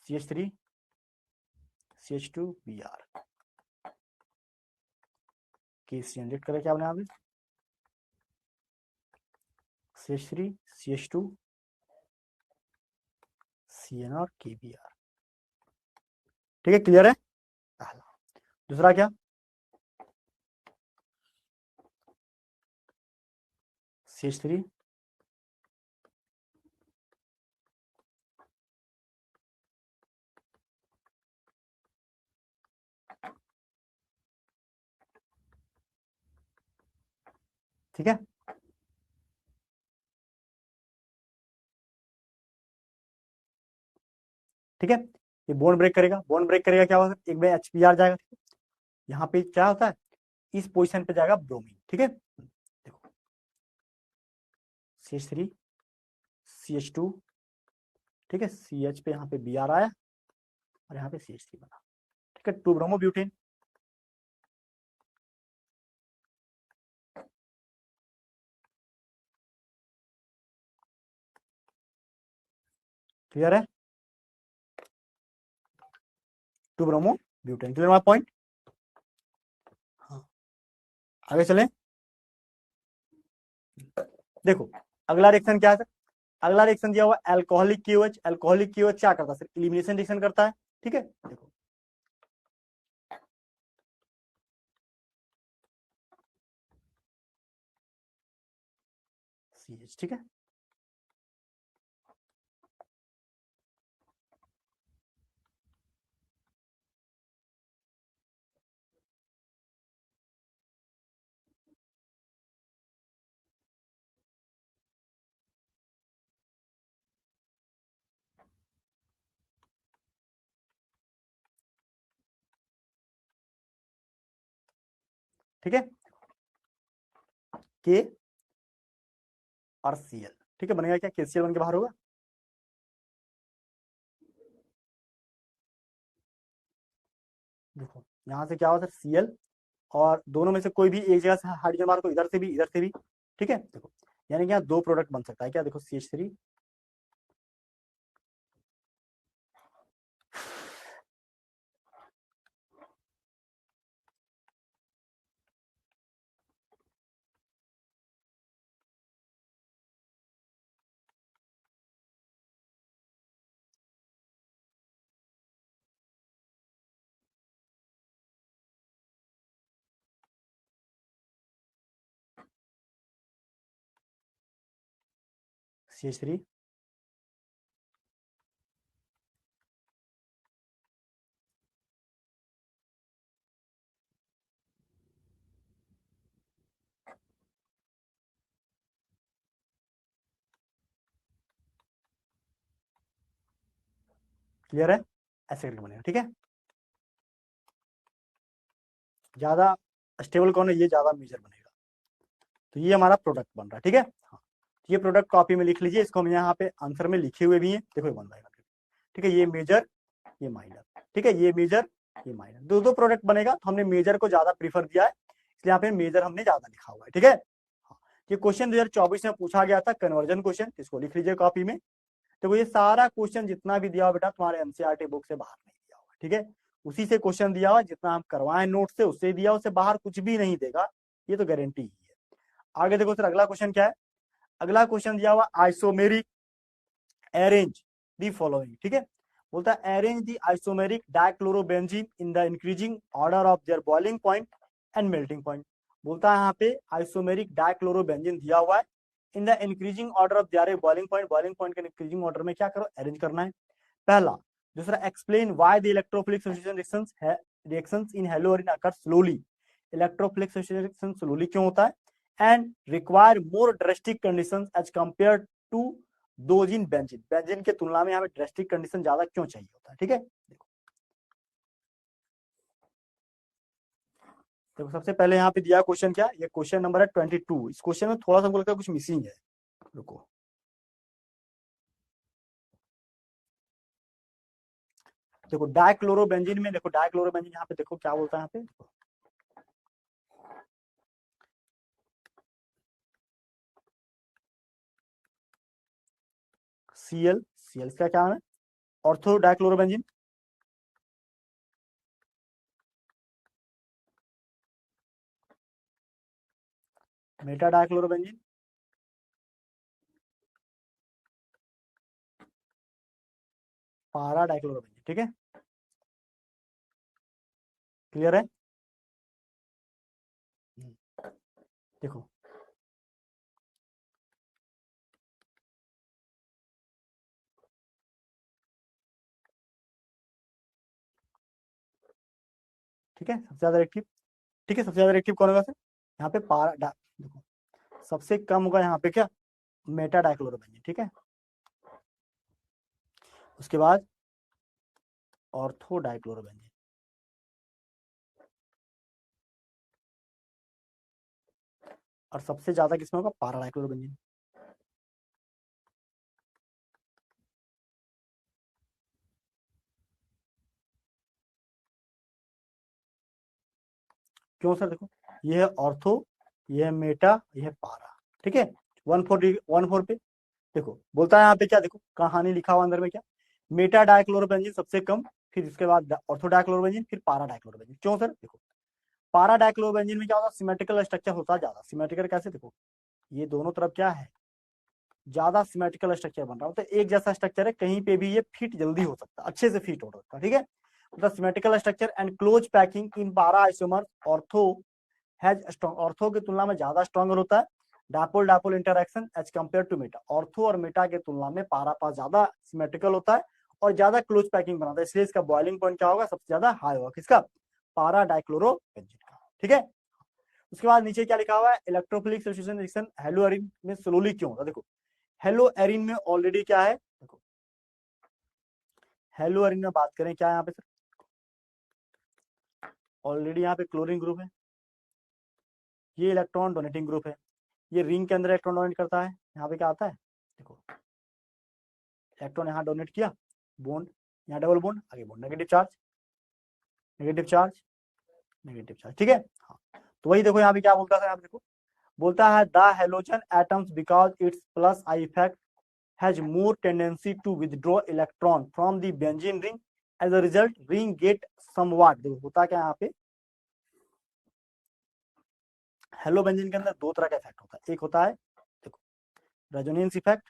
CH3 CH2 Br, KCN react करेगा क्या बनेगा यहाँ पे? CH3 CH2 CN और KBr, ठीक है, क्लियर है? पहला। दूसरा क्या? CH3 ठीक है, ठीक है। ये बोन ब्रेक करेगा, बोन ब्रेक करेगा क्या होगा? एक बार HBr जाएगा, यहाँ पे क्या होता है? इस पोजीशन पे जाएगा ब्रोमीन, ठीक है। देखो CH3 CH2, ठीक है, CH पे यहाँ पे Br आया और यहाँ पे CH3 बना, ठीक है, 2 ब्रोमो ब्यूटेन। क्लियर है? 2 bromo butane, clear my point? हाँ, आगे चलें। देखो अगला रिएक्शन क्या है सर? अगला रिएक्शन दिया हुआ एल्कोहलिक KOH। एल्कोहलिक KOH क्या करता है सर? एलिमिनेशन रिएक्शन करता है, ठीक है। देखो CH, ठीक है, ठीक है, के और Cl, ठीक है, बनेगा क्या, KCl बन के बाहर होगा। देखो यहाँ से क्या होता है Cl, और दोनों में से कोई भी एक जगह से हाइड्रोजन बाहर को, इधर से भी इधर से भी, ठीक है। देखो यानी कि यहाँ दो प्रोडक्ट बन सकता है क्या, देखो CH3 CH3, क्लियर है, ऐसे करके बनेगा, ठीक है। ज्यादा स्टेबल कौन है, ये ज्यादा मेजर बनेगा। तो ये हमारा प्रोडक्ट बन रहा है, ठीक है। हाँ, ये प्रोडक्ट कॉपी में लिख लीजिए, इसको हम यहाँ पे आंसर में लिखे हुए भी हैं, देखो ये बन जाएगा, ठीक है। ये मेजर, ये माइनर, ठीक है, ये मेजर, ये माइनर, दो दो प्रोडक्ट बनेगा, तो हमने मेजर को ज्यादा प्रीफर दिया है, इसलिए यहाँ पे मेजर हमने ज्यादा लिखा हुआ है, ठीक है। हाँ, ये क्वेश्चन 2024 में पूछा गया था, कन्वर्जन क्वेश्चन, इसको लिख लीजिए कॉपी में। देखो ये सारा क्वेश्चन जितना भी दिया हुआ बेटा तुम्हारे एनसीईआरटी बुक से बाहर नहीं दिया हुआ, ठीक है। उसी से क्वेश्चन दिया हुआ, जितना हम करवाएं नोट से उससे दिया, उससे बाहर कुछ भी नहीं देगा, ये तो गारंटी ही है। आगे देखो सर, अगला क्वेश्चन क्या है, अगला क्वेश्चन दिया हुआ आइसोमेरिक अरेंज दी फॉलोइंग, ठीक है। बोलता है arrange the isomeric dichlorobenzene in the increasing order of their boiling point and melting point. बोलता है यहाँ पे आइसोमेरिक डाइक्लोरोबेंजीन दिया हुआ है, in the increasing order of their boiling point, boiling point के इंक्रीजिंग ऑर्डर में क्या करो, अरेंज करना है, पहला। दूसरा, explain why the electrophilic substitution reactions in haloarene occur slowly, electrophilic substitution slowly क्यों होता है, and require more drastic conditions as compare to those in benzene, benzene के तुलना में हमें ड्रास्टिक कंडीशन ज्यादा क्यों चाहिए होता है, ठीक है। देखो सबसे पहले यहाँ पे दिया क्वेश्चन, क्या ये क्वेश्चन नंबर है 22, इस क्वेश्चन में थोड़ा सा हमको लगता है कुछ मिसिंग है, रुको। देखो डाइक्लोरोबेंजीन में, देखो डाइक्लोरोबेंजीन यहाँ पे देखो क्या बोलता है, यहाँ पे Cl, Cl का क्या है, ऑर्थो डाइक्लोरोबेंजीन, मेटा डाइक्लोरोबेंजीन, पारा डाइक्लोरोबेंजीन, ठीक है, क्लियर है। देखो ठीक है, सबसे ज्यादा एक्टिव, ठीक है, सबसे ज्यादा एक्टिव कौन होगा सर, यहाँ पे देखो सबसे कम होगा यहाँ पे क्या, मेटा डाइक्लोरोबेंजीन, ठीक है। उसके बाद ऑर्थो डाइक्लोरोबेंजीन, और सबसे ज्यादा किसमें होगा, पारा डाइक्लोरोबेंजीन। क्यों सर, देखो ये है ऑर्थो, ये है मेटा, ये है पारा, ठीक है। 1 4 पे देखो बोलता है यहाँ पे क्या, देखो कहानी लिखा हुआ अंदर में क्या, मेटा डाइक्लोरोबेंजीन सबसे कम, फिर इसके बाद ऑर्थो डाइक्लोरोबेंजीन, फिर पारा डाइक्लोरोबेंजीन। क्यों सर, देखो पारा डाइक्लोरोबेंजीन में क्या होता है, सिमेट्रिकल स्ट्रक्चर होता है ज्यादा, सिमेट्रिकल कैसे, देखो ये दोनों तरफ क्या है, ज्यादा सिमेट्रिकल स्ट्रक्चर बन रहा होता है, एक जैसा स्ट्रक्चर है, कहीं पे भी ये फिट जल्दी हो सकता है, अच्छे से फिट हो सकता है, ठीक है। मतलब symmetrical structure and close packing in para isomer, ortho has strong, ortho की तुलना में ज्यादा स्ट्रॉन्गर होता है, dipole dipole interaction as compare to meta, ortho और मेटा के तुलना में पारा पास ज्यादा सिमेट्रिकल होता है और ज्यादा क्लोज पैकिंग बनाता है, इसलिए इसका बॉइलिंग पॉइंट क्या होगा, सबसे ज्यादा हाई होगा, किसका, पारा डाइक्लोरोबेंजीन का, ठीक है। उसके बाद नीचे क्या लिखा हुआ है, इलेक्ट्रोफिलिक सब्स्टिट्यूशन रिएक्शन हेलोअरीन में स्लोली क्यों होता है, देखो हेलोअरीन में ऑलरेडी क्या है, देखो हेलोअरीन में बात करें क्या है यहाँ पे सर, ऑलरेडी यहाँ पे क्लोरीन ग्रुप है, ये इलेक्ट्रॉन डोनेटिंग ग्रुप है, ये रिंग के अंदर इलेक्ट्रॉन डोनेट करता है। यहाँ पे क्या आता है, देखो इलेक्ट्रॉन यहाँ डोनेट किया, बॉन्ड यहाँ डबल बॉन्ड, आगे bond, negative charge negative charge negative charge, ठीक है। हाँ, तो वही देखो यहाँ पे क्या बोलता है, यहाँ पे देखो बोलता है the halogen atoms because its plus I effect has more tendency to withdraw electron from the benzene ring, as a result ring get somewhat. देखो होता क्या यहाँ पे, हेलो बेंजीन के अंदर दो तरह का इफेक्ट होता है, एक होता है देखो रेजोनेंस इफेक्ट।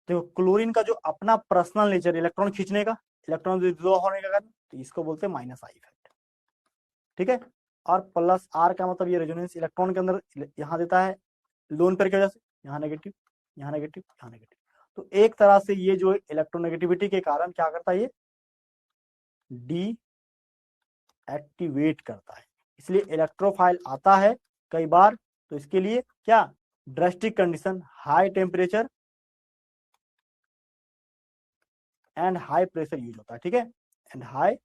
देखो क्लोरीन का जो अपना पर्सनल नेचर इलेक्ट्रॉन खींचने का, इलेक्ट्रॉन विथड्रॉ होने का कारण, तो इसको बोलते हैं माइनस आई इफेक्ट, ठीक है। और प्लस आर का मतलब ये रेजोनेंस इलेक्ट्रॉन के अंदर यहाँ देता है लोन पेयर की वजह से, यहाँ नेगेटिव यहाँ नेगेटिव यहाँ नेगेटिव। तो एक तरह से ये जो इलेक्ट्रोनेगेटिविटी के कारण क्या करता है, ये डी एक्टिवेट करता है, इसलिए इलेक्ट्रोफाइल आता है कई बार। तो इसके लिए क्या drastic condition, high temperature and high pressure use होता है, ठीक है। एंड हाई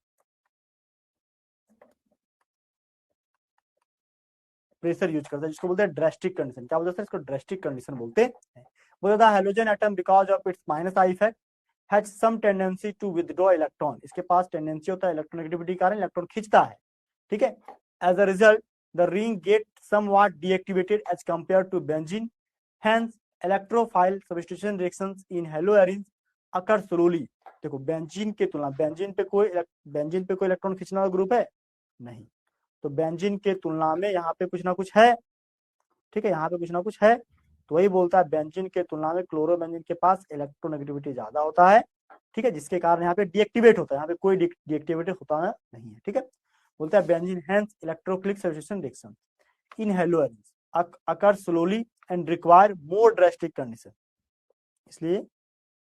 प्रेशर यूज करता है, जिसको बोलते हैं ड्रास्टिक कंडीशन। क्या बोलते हैं इसको, ड्रास्टिक कंडीशन बोलते हैं। बोलता है halogen atom because of its minus I effect has some tendency to withdraw electron, इसके पास टेंडेंसी होता है इलेक्ट्रोनेगेटिविटी के कारण इलेक्ट्रॉन खींचता है, ठीक है। As a result the ring get somewhat deactivated as compare to benzene, hence electrophile substitution reactions in haloarenes occur slowly. देखो बेंजीन के तुलना, बेंजीन पे कोई इलेक्ट्रॉन खींचने वाला ग्रुप है नहीं, तो बेंजीन के तुलना में यहाँ पे कुछ ना कुछ है, ठीक है, यहाँ पे कुछ ना कुछ है। तो वही बोलता है बेंजीन के तुलना में क्लोरोबेंजीन के पास इलेक्ट्रोनेगेटिविटी ज्यादा होता है, ठीक है, जिसके कारण यहाँ पे डीएक्टिवेट होता है, यहाँ पे कोई डीएक्टिवेट होता नहीं है, ठीक है। बोलता है benzene hence electrophilic substitution reaction in haloarenes occur slowly and require more drastic condition, इसलिए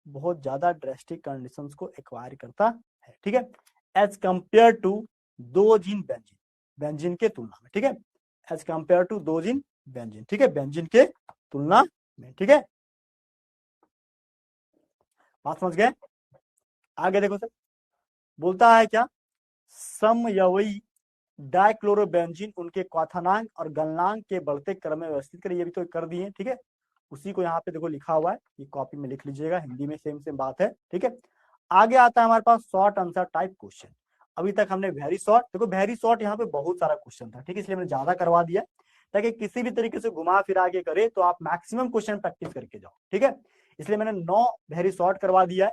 बहुत ज्यादा ड्रास्टिक कंडीशंस को एक्वायर करता है, ठीक है, as compare to those in benzene, benzene के तुलना में, ठीक है, as compare to those in benzene, ठीक है, बेंजीन के तुलना में, ठीक है। बात समझ गए, आगे देखो सर, बोलता है क्या समयवी डाइक्लोरोबेंजीन उनके क्वाथनांक और गलनांक के बढ़ते क्रम में व्यवस्थित करें, ये भी तो कर दिए, ठीक है। उसी को यहाँ पे देखो लिखा हुआ है, ये कॉपी में लिख लीजिएगा, हिंदी में सेम सेम बात है, ठीक है। आगे आता है हमारे पास शॉर्ट आंसर टाइप क्वेश्चन। अभी तक हमने वेरी शॉर्ट, देखो वेरी शॉर्ट यहाँ पे बहुत सारा क्वेश्चन था, ठीक है, इसलिए मैंने ज्यादा करवा दिया ताकि किसी भी तरीके से घुमा फिरा के करे तो आप मैक्सिमम क्वेश्चन प्रैक्टिस करके जाओ, ठीक है। इसलिए मैंने 9 वेरी शॉर्ट करवा दिया है।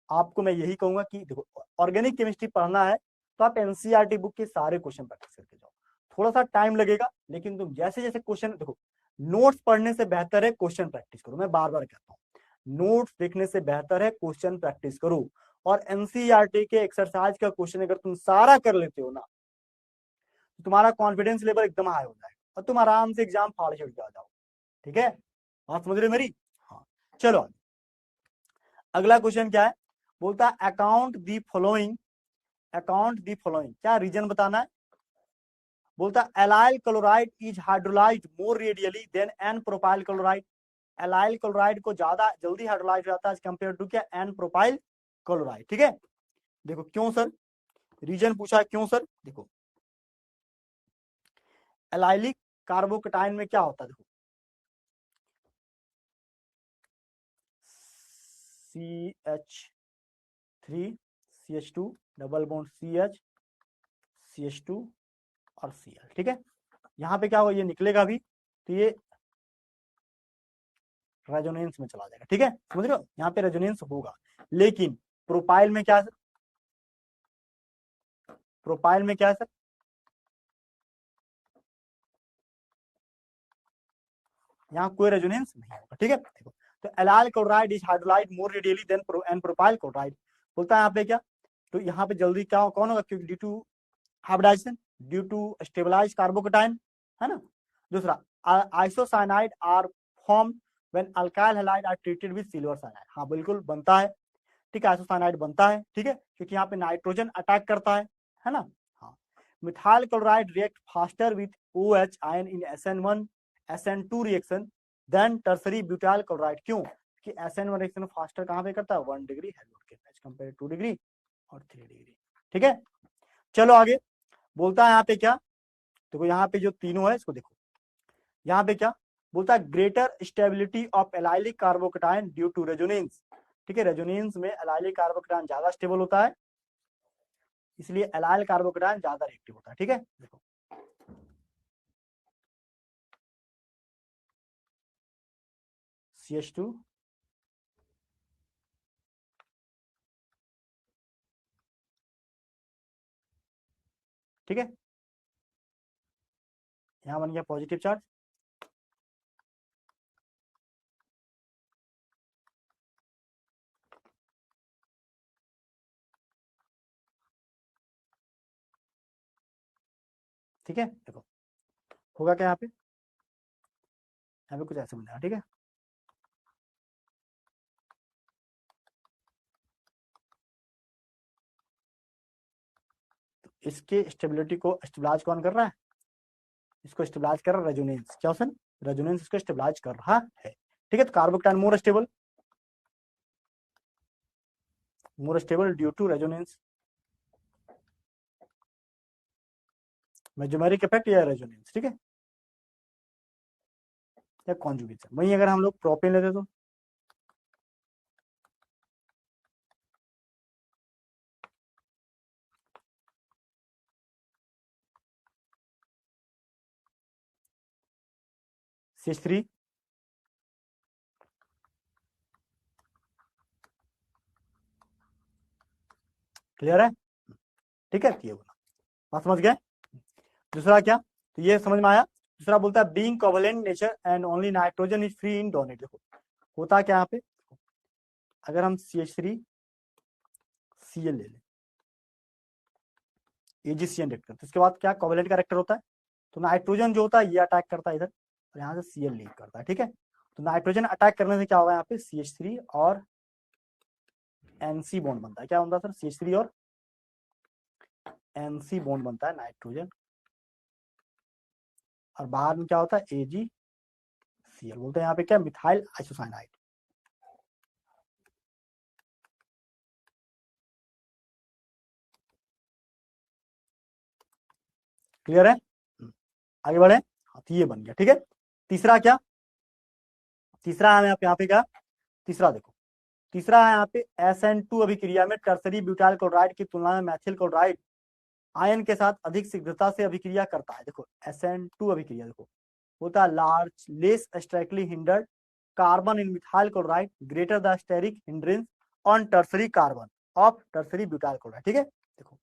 आपको मैं यही कहूंगा कि देखो ऑर्गेनिक केमिस्ट्री पढ़ना है तो आप एनसीईआरटी बुक के सारे क्वेश्चन प्रैक्टिस करके जाओ, थोड़ा सा टाइम लगेगा, लेकिन तुम जैसे जैसे क्वेश्चन देखो, नोट्स पढ़ने से बेहतर है क्वेश्चन प्रैक्टिस करो, मैं बार बार कहता हूँ नोट्स देखने से बेहतर है क्वेश्चन प्रैक्टिस करो। और एनसीईआरटी के एक्सरसाइज का क्वेश्चन अगर तुम सारा कर लेते हो ना, तो तुम्हारा कॉन्फिडेंस लेवल एकदम हाई हो जाएगा और तुम आराम से एग्जाम फाड़ छुड़ के आ जाओ, ठीक है, बात समझ रहे हो मेरी। हाँ चलो अगला क्वेश्चन क्या है, बोलता है account the following, account the following, क्या रीजन बताना है। बोलता है allyl chloride is hydrolysed more readily than n propyl chloride, allyl chloride को ज्यादा जल्दी हाइड्रोलाइज हो जाता है कंपेयर टू क्या एन प्रोपाइल क्लोराइड, ठीक है। देखो क्यों सर, रीजन पूछा है क्यों सर, देखो एलाइलिक कार्बोकेटाइन में क्या होता है, देखो CH3 CH2 double bond CH2 और Cl, ठीक है। यहाँ पे क्या होगा, ये निकलेगा भी तो ये रेजोनेंस में चला जाएगा, ठीक है, समझ रहे हो, यहाँ पे रेजोनेंस होगा। लेकिन प्रोपाइल में क्या है सर, प्रोपाइल में क्या है सर, यहाँ कोई रेजोनेंस नहीं होगा, ठीक है। देखो तो allyl chloride is hydrolysed more readily than n propyl chloride, बोलता है यहाँ पे क्या, तो यहाँ पे जल्दी क्या कौन होगा, क्योंकि due to hybridization, due to stabilized carbocation, है ना। दूसरा isocyanide are form when alkyl halide are treated with silver cyanide, हाँ बिल्कुल बनता है, ठीक है, आइसोसाइनाइड बनता है, ठीक है, क्योंकि यहाँ पे नाइट्रोजन अटैक करता है ना। हाँ methyl chloride react faster with OH ion in SN1 SN2 reaction then tertiary butyl chloride, क्यों कि SN1 रिएक्शन फास्टर कहाँ पे करता है 1 डिग्री हेलोड के एज कंपेयर 2 डिग्री और 3 डिग्री, ठीक है। चलो आगे, बोलता है यहाँ पे क्या, देखो यहाँ पे जो तीनों है इसको देखो, यहाँ पे क्या बोलता है, greater stability of allylic carbocation due to resonance. ठीक है, रेजोनेंस में एलाइलिक कार्बोकेटाइन ज्यादा स्टेबल होता है, इसलिए एलाइल कार्बोकेटाइन ज्यादा रिएक्टिव होता है। ठीक है, देखो CH2 ठीक है, यहाँ बन गया पॉजिटिव चार्ज। ठीक है, देखो होगा क्या यहाँ पे कुछ ऐसे बनेगा। ठीक है, तो इसके स्टेबिलिटी को स्टेबलाइज कौन कर रहा है, इसको स्टेबलाइज कर रहा है रेजोनेंस। क्या ऑप्शन, रेजोनेंस इसको स्टेबलाइज कर रहा है। ठीक है, तो carbocation more stable due to resonance, mesomeric effect या रेजोनेंस। ठीक है, या कॉन्जुगेशन। वहीं अगर हम लोग प्रोपेन लेते तो CH3 क्लियर है। ठीक है, ये बोला, बात समझ गए। दूसरा क्या, तो ये समझ में आया। दूसरा बोलता है being covalent nature and only nitrogen is free in donate. देखो होता क्या यहाँ पे, अगर हम CH3 Cl ले लें, AgCN रिएक्टर, तो इसके बाद क्या कोवेलेंट का रिएक्टर होता है, तो नाइट्रोजन जो होता है ये अटैक करता है इधर, और यहाँ से Cl लीव करता है। ठीक है, तो नाइट्रोजन अटैक करने से क्या होगा, यहाँ पे CH3 और NC बॉन्ड बनता है। क्या बनता है सर, CH3 और NC बॉन्ड बनता है नाइट्रोजन, और बाहर में क्या होता है AgCl, बोलते हैं यहाँ पे क्या, मिथाइल आइसोसाइनाइड। क्लियर है, आगे बढ़े। हाँ, तो ये बन गया। ठीक है, तीसरा क्या, तीसरा है यहाँ पे क्या, तीसरा देखो, तीसरा है यहाँ पे SN2 अभिक्रिया में टर्सरी ब्यूटाइल क्लोराइड की तुलना में मैथिल क्लोराइड आयन के साथ अधिक शीघ्रता से अभिक्रिया करता है। देखो SN2 अभिक्रिया देखो होता है large less sterically hindered carbon in methyl chloride greater the steric hindrance on tertiary carbon of tertiary butyl chloride. ठीक है, देखो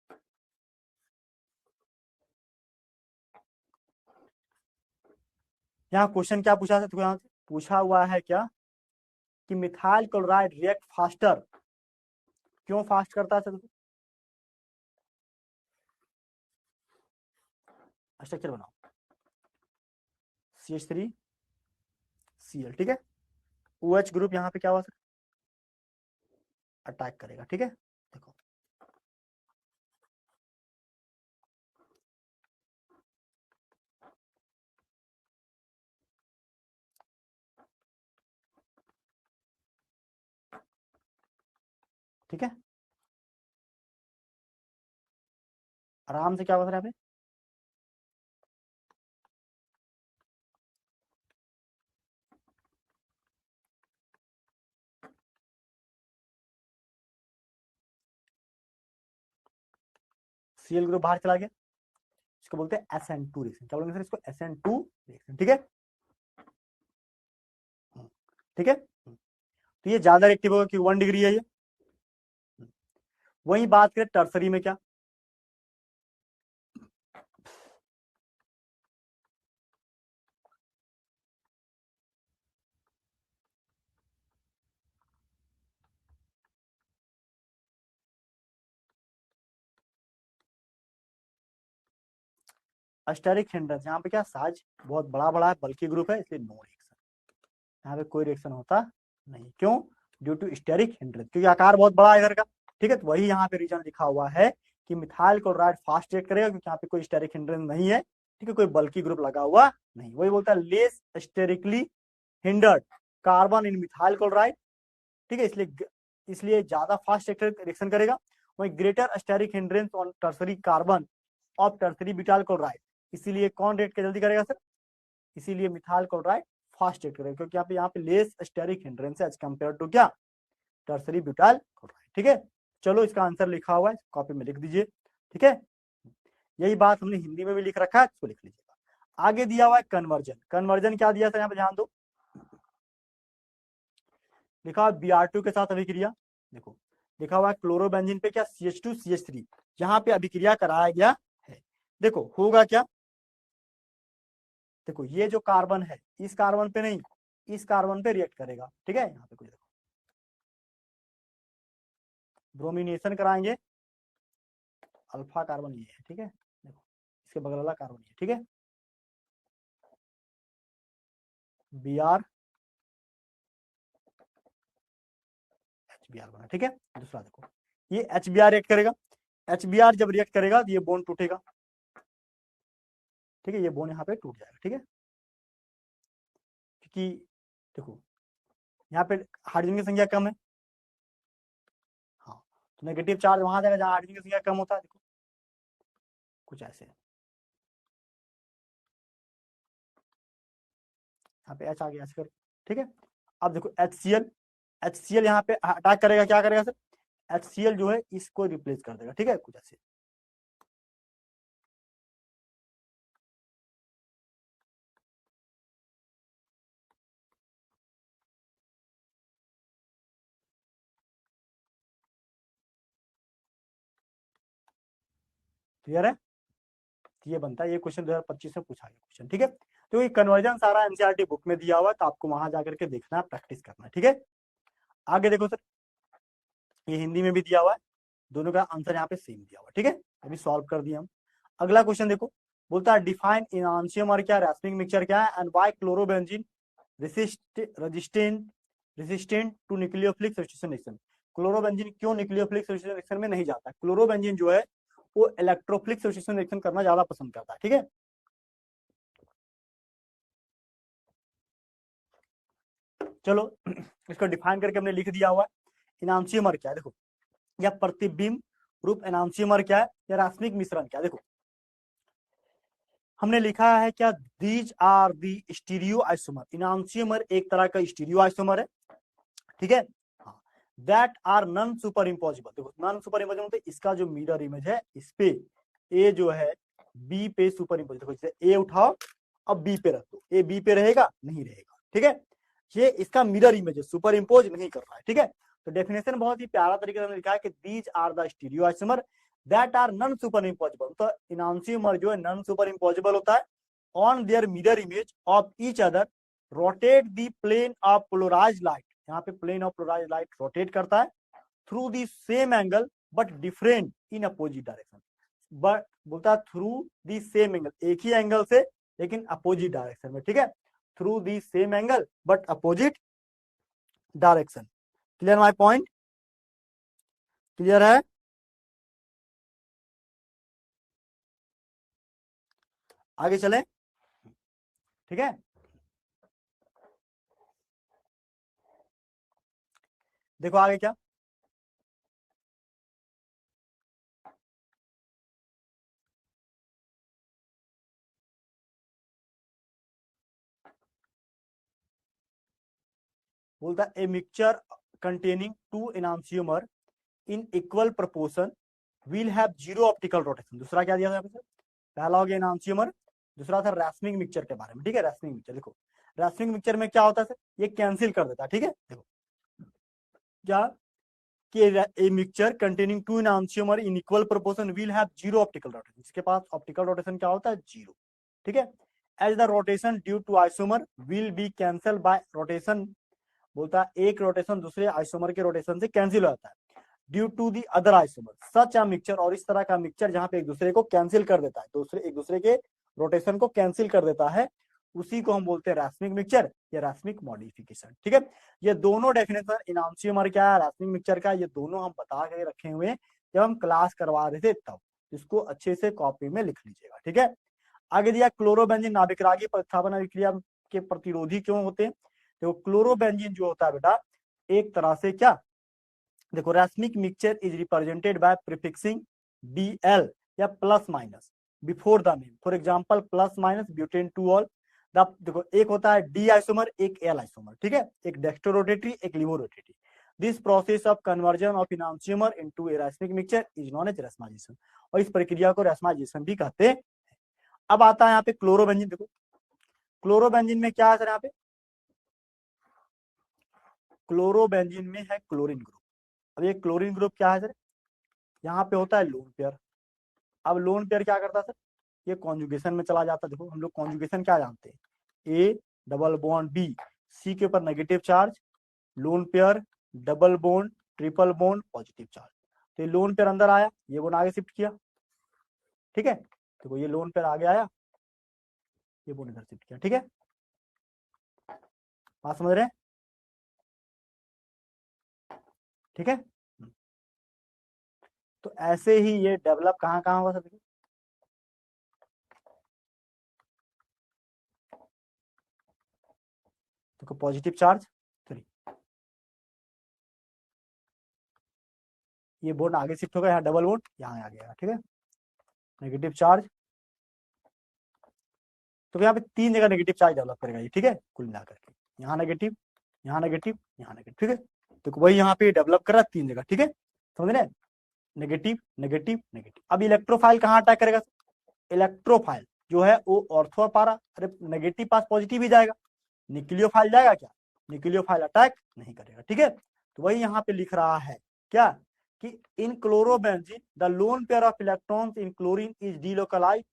यहाँ क्वेश्चन क्या पूछा था, यहाँ पूछा हुआ है क्या कि मिथाइल क्लोराइड रिएक्ट फास्टर, क्यों फास्ट करता है। देखो स्ट्रक्चर बनाओ CH3 Cl। ठीक है, OH ग्रुप यहाँ पे क्या हुआ सर, अटैक करेगा। ठीक है, देखो ठीक है, आराम से क्या हुआ सर यहाँ पे, Cl ग्रुप बाहर चला गया, इसको बोलते हैं SN2 रिएक्शन। क्या बोलेंगे सर इसको, SN2 रिएक्शन। ठीक है, ठीक है, तो ये ज्यादा रिएक्टिव होगा कि 1 डिग्री है ये। वही बात करें टर्सरी में क्या, अस्टेरिक हिंड्रेंस, यहाँ पे क्या साइज बहुत बड़ा बड़ा है, बल्कि ग्रुप है, इसलिए नो रिएक्शन, यहाँ पे कोई रिएक्शन होता नहीं। क्यों, ड्यू टू स्टेरिक हिंड्रेंस, क्योंकि आकार बहुत बड़ा है इधर का। ठीक है, तो वही यहाँ पे रीजन लिखा हुआ है कि मिथाइल क्लोराइड फास्ट रिएक्ट करेगा, क्योंकि यहाँ पे कोई स्टेरिक हिंड्रेंस नहीं है। ठीक है, कोई बल्कि ग्रुप लगा हुआ नहीं, वही बोलता है less sterically hindered carbon in methyl chloride. ठीक है, इसलिए ज्यादा फास्ट रिएक्शन करेगा। वही greater steric hindrance on tertiary carbon of tertiary butyl chloride, इसीलिए कौन रिएक्ट जल्दी करेगा सर, इसीलिए मिथाइल क्लोराइड फास्ट रिएक्ट करेगा, क्योंकि यहाँ पे less steric hindrance as compare to क्या, टर्सरी ब्यूटाइल क्लोराइड। ठीक है, चलो इसका आंसर लिखा हुआ है, कॉपी में लिख दीजिए। ठीक है, यही बात हमने हिंदी में भी लिख रखा है, इसको लिख लीजिएगा। आगे दिया हुआ है कन्वर्जन, कन्वर्जन क्या दिया था यहाँ पे ध्यान दो, लिखा हुआ Br2 के साथ अभिक्रिया, देखो लिखा हुआ है क्लोरोबेंजीन पे क्या CH2 CH3, यहाँ पे अभिक्रिया कराया गया है। देखो होगा क्या, देखो ये जो कार्बन है इस कार्बन पे नहीं, इस कार्बन पे रिएक्ट करेगा। ठीक है, यहाँ पे कुछ देखो ब्रोमिनेशन कराएंगे, अल्फा कार्बन ये है। ठीक है, देखो इसके बगल वाला कार्बन ये, ठीक है, Br HBr बना। ठीक है, दूसरा देखो ये HBr रिएक्ट करेगा, HBr जब रिएक्ट करेगा तो ये बॉन्ड टूटेगा। ठीक है, ये बॉन्ड यहाँ पे टूट जाएगा। ठीक है, क्योंकि देखो यहाँ पे हाइड्रोजन की संख्या कम है, हाँ तो नेगेटिव चार्ज वहां जाएगा जहां हाइड्रोजन की संख्या कम होता है, देखो कुछ ऐसे यहाँ पे H आ गया ऐसे। ठीक है, अब देखो HCl यहाँ पे अटैक करेगा, क्या करेगा सर, HCl जो है इसको रिप्लेस कर देगा। ठीक है, कुछ ऐसे, क्लियर है, ये बनता है, ये क्वेश्चन 2025 में पूछा गया क्वेश्चन। ठीक है, तो ये कन्वर्जन सारा एनसीईआरटी बुक में दिया हुआ है, तो आपको वहां जाकर के देखना है, प्रैक्टिस करना है। ठीक है, आगे देखो सर, ये हिंदी में भी दिया हुआ है, दोनों का आंसर यहाँ पे सेम दिया हुआ है। ठीक है, अभी सॉल्व कर दिया हम। अगला क्वेश्चन देखो, बोलता है डिफाइन इनांशियोमर क्या, रैस्मिक मिक्सचर क्या है, and why chlorobenzene resistant to nucleophilic substitution reaction. Chlorobenzene क्यों न्यूक्लियोफिलिक सब्स्टिट्यूशन रिएक्शन में नहीं जाता, क्लोरोबेंजीन जो है वो इलेक्ट्रोफिलिक सब्स्टिट्यूशन रिएक्शन करना ज्यादा पसंद करता है। ठीक है, चलो इसको डिफाइन करके हमने लिख दिया हुआ है। इनांशियोमर क्या है, देखो या प्रतिबिंब रूप एनांशियोमर क्या है, या रासायनिक मिश्रण क्या है। देखो हमने लिखा है क्या, these are the stereo isomer, enantiomer एक तरह का स्टीरियो आइसोमर है। ठीक है, that are non super impossible, देखो नॉन सुपर इम्पोजिबल मतलब इसका जो मिरर इमेज है इस पे ए जो है बी पे सुपर इम्पोज, देखो जैसे ए उठाओ अब बी पे रख दो, ए बी पे रहेगा नहीं रहेगा। ठीक है, ये इसका मिरर इमेज है, सुपर इम्पोज नहीं कर रहा है। ठीक है, तो डेफिनेशन बहुत ही प्यारा तरीके से लिखा है कि these are the stereo isomer that are non super imposable, तो इनांशियोमर जो है नॉन सुपर इम्पोजिबल होता है, on their mirror image of each other rotate the plane of polarized light, यहाँ पे plane of polarized light rotate करता है through the same angle but different in opposite direction, but बोलता है through the same angle, एक ही angle से लेकिन opposite direction में। ठीक है, through the same angle but opposite direction. Clear my point, clear है, आगे चले। ठीक है, देखो आगे क्या, बोलता है a mixture containing two enantiomer in equal proportion will have zero optical rotation. दूसरा क्या दिया था यहाँ पे, पहला हो गया एनांशियोमर, दूसरा था रैस्मिक मिक्सचर के बारे में। ठीक है, रैस्मिक मिक्सचर देखो, रैस्मिक मिक्सचर में क्या होता है सर, ये कैंसिल कर देता है। ठीक है, देखो क्या कि a mixture containing two enantiomer in equal proportion will have zero optical rotation, इसके पास ऑप्टिकल रोटेशन क्या होता है, जीरो। ठीक है, as the rotation due to isomer will be cancel by rotation, बोलता है एक रोटेशन दूसरे आइसोमर के रोटेशन से कैंसिल हो जाता है due to the other isomer, such a mixture, और इस तरह का मिक्सचर जहां पे एक दूसरे को कैंसिल कर देता है, एक दूसरे के रोटेशन को कैंसिल कर देता है, उसी को हम बोलते हैं रैस्मिक मिक्सचर या रैस्मिक मॉडिफिकेशन। ठीक है, ये दोनों डेफिनेशन इनांशियोमर क्या है, रैस्मिक मिक्सचर का, ये दोनों हम बता के रखे हुए जब हम क्लास करवा रहे थे तब, इसको अच्छे से कॉपी में लिख लीजिएगा। ठीक है, आगे दिया क्लोरोबेंजीन नाभिकरागी प्रतिस्थापन अभिक्रिया के प्रतिरोधी क्यों होते हैं। देखो क्लोरोबेंजीन जो होता है बेटा एक तरह से क्या, देखो racemic mixture is represented by prefixing Bl या plus minus, before the name, for example plus minus butane two ol. देखो एक होता है डी आइसोमर, एक एल आइसोमर, ठीक है, एक डेक्स्ट्रोरोटेटरी, एक levorotatory. This process of conversion of enantiomer into a रासायनिक mixture is known as racemisation, और इस प्रक्रिया को रेस्माइजेशन भी कहते हैं। अब आता है यहाँ पे क्लोरोबेंजीन। देखो क्लोरोबेंजीन में क्या है सर, यहाँ पे क्लोरोबेंजीन में है क्लोरीन ग्रुप। अब ये क्लोरीन ग्रुप क्या है सर, यहाँ पे होता है लोन पेयर। अब लोन पेयर क्या करता है सर, ये कॉन्जुगेशन में चला जाता है। देखो हम लोग कॉन्जुगेशन क्या जानते हैं, ए डबल बॉन्ड बी, सी के ऊपर negative charge, lone pair double bond triple bond positive charge. तो ये लोन पेयर अंदर आया, ये बॉन्ड आगे शिफ्ट किया, ठीक है। देखो ये लोन पेयर आगे आया, ये बॉन्ड इधर शिफ्ट किया, ठीक है। बात समझ रहे हैं, ठीक है। तो ऐसे ही ये डेवलप कहाँ कहाँ होगा सर, देखो पॉजिटिव चार्ज 3, ये बॉन्ड आगे शिफ्ट होगा, यहाँ डबल बॉन्ड यहाँ आ गया, ठीक है। नेगेटिव चार्ज, तो यहाँ पे 3 जगह नेगेटिव चार्ज डेवलप करेगा ये, ठीक है, कुल मिलाकर के यहाँ नेगेटिव, यहाँ नेगेटिव, यहाँ नेगेटिव, ठीक है। तो वही यहाँ पे डेवलप कर रहा है 3 जगह, ठीक है, समझ रहे हैं, नेगेटिव नेगेटिव नेगेटिव। अब इलेक्ट्रोफाइल कहाँ अटैक करेगा, इलेक्ट्रोफाइल जो है वो ऑर्थो और पारा, अरे नेगेटिव पास पॉजिटिव ही जाएगा, न्यूक्लियोफाइल जाएगा क्या, न्यूक्लियोफाइल अटैक नहीं करेगा, ठीक है। तो वही यहाँ पे लिख रहा है क्या, कि in chlorobenzene the lone pair of electrons in chlorine is delocalise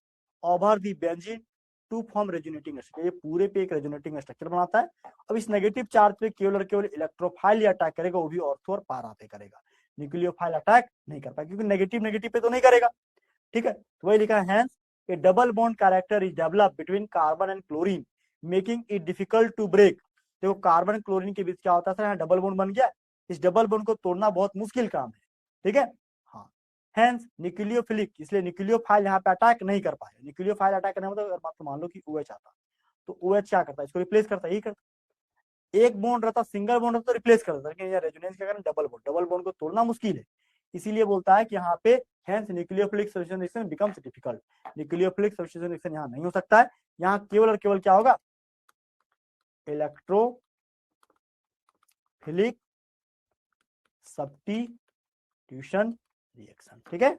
over the benzene to form resonating structure, ये पूरे पे एक रेजोनेटिंग स्ट्रक्चर बनाता है। अब इस नेगेटिव चार्ज पे केवल और केवल इलेक्ट्रोफाइल ही अटैक करेगा, वो भी ऑर्थो और पारा पे करेगा, न्यूक्लियोफाइल अटैक नहीं कर पाएगा, क्योंकि नेगेटिव नेगेटिव पे तो नहीं करेगा, ठीक है। तो वही लिखा है, a double bond character is developed between carbon and chlorine making it difficult to break। देखो कार्बन क्लोरीन के बीच क्या होता है, यहाँ डबल बॉन्ड बन गया, इस डबल बॉन्ड को तोड़ना बहुत मुश्किल काम है, ठीक है। हाँ, हेंस न्यूक्लियोफिलिक, इसलिए न्यूक्लियोफाइल यहाँ पे अटैक नहीं कर पाएगा। न्यूक्लियोफाइल अटैक करने मतलब अगर मान लो कि OH आता, तो OH क्या करता है, इसको रिप्लेस करता है, यही करता है। एक बॉन्ड रहता, सिंगल बॉन्ड रहता तो रिप्लेस करता, लेकिन ये रेजोनेंस के कारण डबल बॉन्ड को तोड़ना मुश्किल है, इसीलिए बोलता है कि यहाँ पे hence nucleophilic substitution reaction becomes difficult. Nucleophilic substitution reaction यहाँ नहीं हो सकता है, यहाँ केवल और केवल क्या होगा, इलेक्ट्रोफिलिक सब्स्टिट्यूशन रिएक्शन, ठीक है।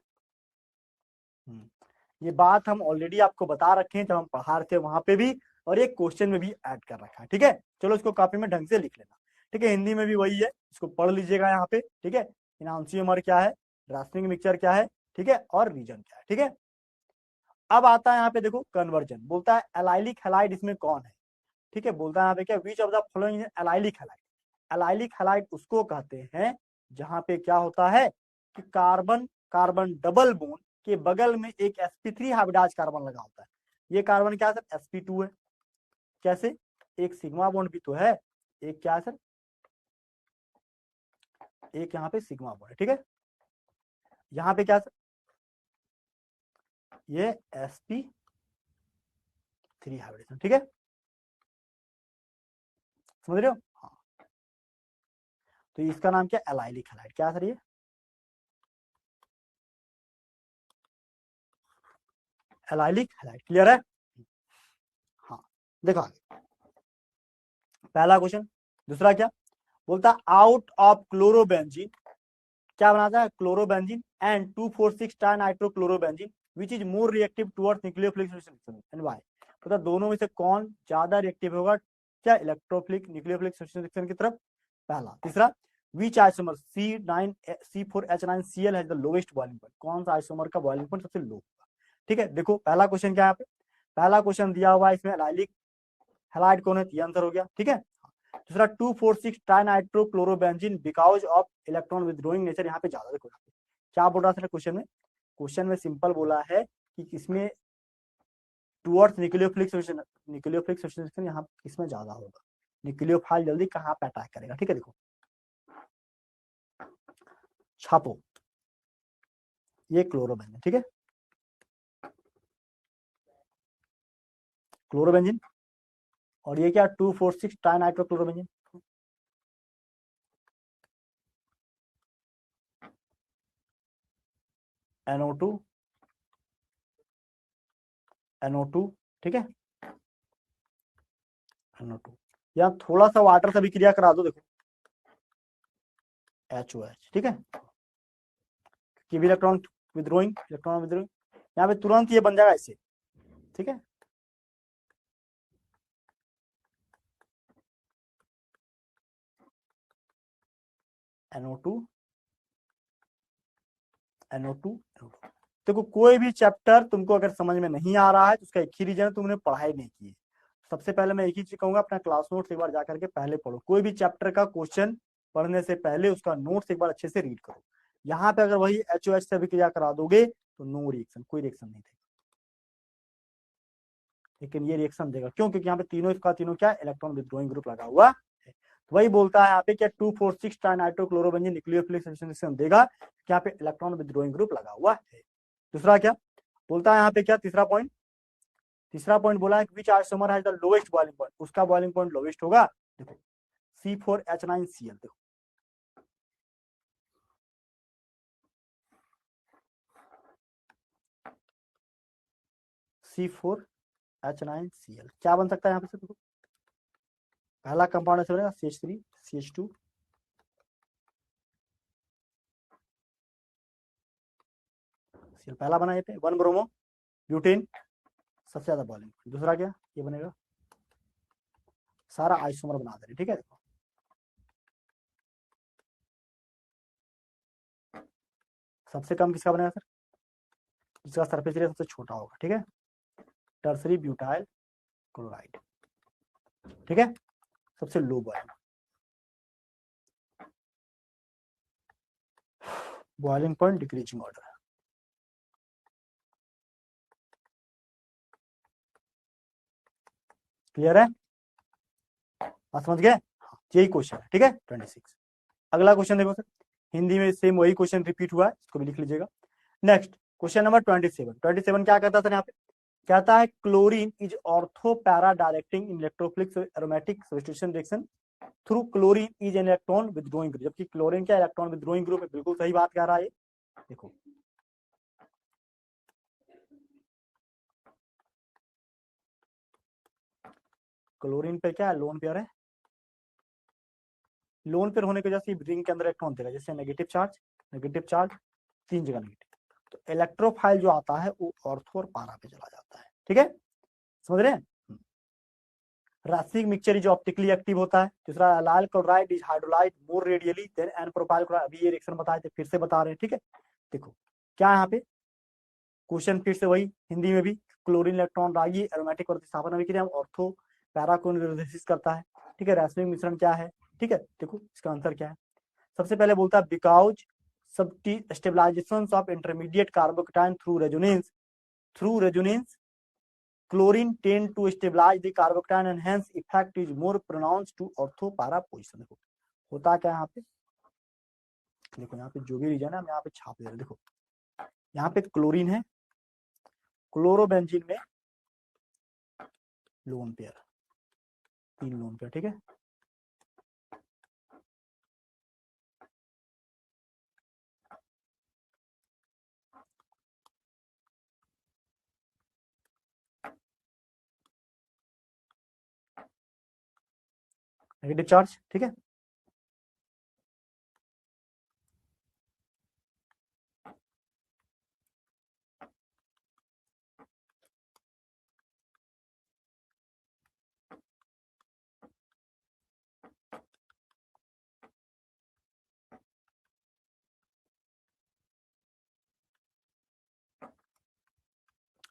ये बात हम ऑलरेडी आपको बता रखे हैं जब हम पढ़ा रहे थे वहां पे भी, और एक क्वेश्चन में भी ऐड कर रखा है, ठीक है। चलो इसको कॉपी में ढंग से लिख लेना, ठीक है, हिंदी में भी वही है, इसको पढ़ लीजिएगा यहाँ पे, ठीक है। इनांशियोमर क्या है, रासायनिक मिक्सचर क्या है, ठीक है, और रीजन क्या है, ठीक है। अब आता है यहाँ पे देखो कन्वर्जन, बोलता है एलाइलिक हैलाइड इसमें कौन है, ठीक है। बोलता है यहाँ पे क्या, which of the following allylic halide. Allylic halide उसको कहते हैं जहां पे क्या होता है कि कार्बन कार्बन डबल बॉन्ड के बगल में एक sp3 हाइब्रिडाइज कार्बन लगा होता है। ये कार्बन क्या है सर, sp2 है। कैसे, एक सिग्मा बॉन्ड भी तो है, एक क्या है सर, एक यहाँ पे सिग्मा बॉन्ड है, ठीक है। यहाँ पे क्या सर, ये sp3 हाइब्रिडेशन, ठीक है, समझ रहे हो। हाँ, तो इसका नाम क्या, एलाइलिक हैलाइड, क्या सर ये एलाइलिक हैलाइड, क्लियर है। हाँ, देखो आगे पहला क्वेश्चन। दूसरा क्या बोलता है, आउट ऑफ क्लोरोबेंजीन क्या बनाता है, chlorobenzene and 2,4,6 trinitrochlorobenzene which is more reactive towards nucleophilic substitution and why. तो दोनों में से कौन ज्यादा रिएक्टिव होगा, क्या इलेक्ट्रोफिलिक न्यूक्लियोफिलिक सब्स्टिट्यूशन की तरफ, पहला। तीसरा, which isomer C4H9Cl has the lowest boiling point, कौन सा आइसोमर का बॉइलिंग पॉइंट सबसे लो होगा, ठीक है। देखो पहला क्वेश्चन क्या है, यहाँ पे पहला क्वेश्चन दिया हुआ है, इसमें एलाइलिक हैलाइड कौन है, ये आंसर हो गया, ठीक है। दूसरा 2,4,6 trinitrochlorobenzene because of electron withdrawing nature, यहाँ पे ज्यादा। देखो यहाँ पे क्या बोल रहा था क्वेश्चन में, क्वेश्चन में सिंपल बोला है कि किसमें टुवर्ड्स न्यूक्लियोफिलिक सब्स्टिट्यूशन यहाँ इसमें ज्यादा होगा, न्यूक्लियोफाइल जल्दी कहाँ पे अटैक करेगा, ठीक है। देखो छापो, ये क्लोरोबेंजीन, ठीक है, क्लोरोबेंजीन, और ये क्या 2,4,6 ट्राइनाइट्रोक्लोरोबेंजीन, NO2 NO2, ठीक है, NO2। यहाँ थोड़ा सा वाटर से अभिक्रिया करा दो, देखो HOH, ठीक है, कि भी इलेक्ट्रॉन विद्रोइंग, यहाँ पे तुरंत ये बन जाएगा ऐसे, ठीक है, NO2, NO2। देखो कोई भी चैप्टर तुमको अगर समझ में नहीं आ रहा है तो उसका एक ही रीजन है, तुमने पढ़ाई नहीं की है। सबसे पहले मैं एक ही चीज कहूंगा, अपना क्लास नोट्स एक बार जाकर के पहले पढ़ो। कोई भी चैप्टर का क्वेश्चन पढ़ने से पहले उसका नोट्स एक बार अच्छे से रीड करो। यहाँ पे अगर वही HOH से अभिक्रिया करा दोगे तो नो रिएक्शन, कोई रिएक्शन नहीं देगा, लेकिन ये रिएक्शन देगा। क्यों? क्योंकि यहाँ पे तीनों का तीनों क्या इलेक्ट्रॉन विथड्रॉइंग ग्रुप लगा हुआ है। वही बोलता है यहाँ पे क्या 2,4,6 ट्राइनाइट्रोक्लोरोबेंजीन न्यूक्लियोफिलिक रिएक्शन देगा, यहाँ पे इलेक्ट्रॉन विथड्रॉइंग ग्रुप लगा हुआ है। दूसरा क्या बोलता है यहाँ पे, क्या तीसरा पॉइंट बोला है which isomer has the lowest boiling point, उसका बॉइलिंग पॉइंट लोएस्ट होगा। देखो C4H9Cl, देखो C4H9Cl क्या बन सकता है यहाँ पे से, देखो पहला कंपाउंड ऐसे बनेगा CH3 CH2, पहला बना ये पे 1 ब्रोमो ब्यूटेन, सबसे ज्यादा बॉइलिंग। दूसरा क्या ये बनेगा, सारा आइसोमर बना दे रहे, ठीक है, देखो सबसे कम किसका बनेगा सर, जिसका सरफेस एरिया सबसे छोटा होगा, ठीक है, टर्सरी ब्यूटाइल क्लोराइड, ठीक है, सबसे low boiling point decreasing order. Clear है, बात समझ गए? यही क्वेश्चन है, ठीक है 26। अगला क्वेश्चन देखो सर, हिंदी में सेम वही क्वेश्चन रिपीट हुआ है, इसको भी लिख लीजिएगा। नेक्स्ट क्वेश्चन नंबर 27 क्या कहता था यहाँ पे, कहता है chlorine is ortho para directing in electrophilic aromatic substitution reaction through chlorine is an electron withdrawing group, जबकि क्लोरीन क्या इलेक्ट्रॉन विथड्रॉइंग ग्रुप है। बिल्कुल सही बात कह रहा है, देखो क्लोरीन पे क्या है, लोन पेयर है, लोन पेयर होने की वजह से रिंग के अंदर इलेक्ट्रॉन देगा, जैसे नेगेटिव चार्ज 3 जगह नेगेटिव, तो इलेक्ट्रोफाइल जो आता है वो ऑर्थो और पारा पे चला जाता है, ठीक है, समझ रहे हैं। रासायनिक मिक्सचर जो ऑप्टिकली एक्टिव होता है। दूसरा लाल chloride is hydrolysed more readily than n propyl chloride, अभी ये रिएक्शन बताए थे फिर से बता रहे हैं, ठीक है। देखो क्या यहाँ पे क्वेश्चन फिर से वही हिंदी में भी, क्लोरीन इलेक्ट्रॉन रागी एरोमेटिक प्रतिस्थापन अभिक्रिया ऑर्थो पैरा को निर्देशित करता है, ठीक है। रासायनिक मिश्रण क्या है, ठीक है, देखो इसका आंसर क्या है। सबसे पहले बोलता है because stabilization of intermediate carbocation through resonance chlorine tend to stabilize the carbocation and hence effect is more pronounced to ortho para position। देखो होता क्या है यहाँ पे, देखो यहाँ पे जो भी रीजन है हम यहाँ पे छाप दे रहे हैं। देखो यहाँ पे क्लोरीन है, क्लोरोबेंजीन में लोन पेयर, 3 लोन पेयर, ठीक है। नेगेटिव चार्ज, ठीक है,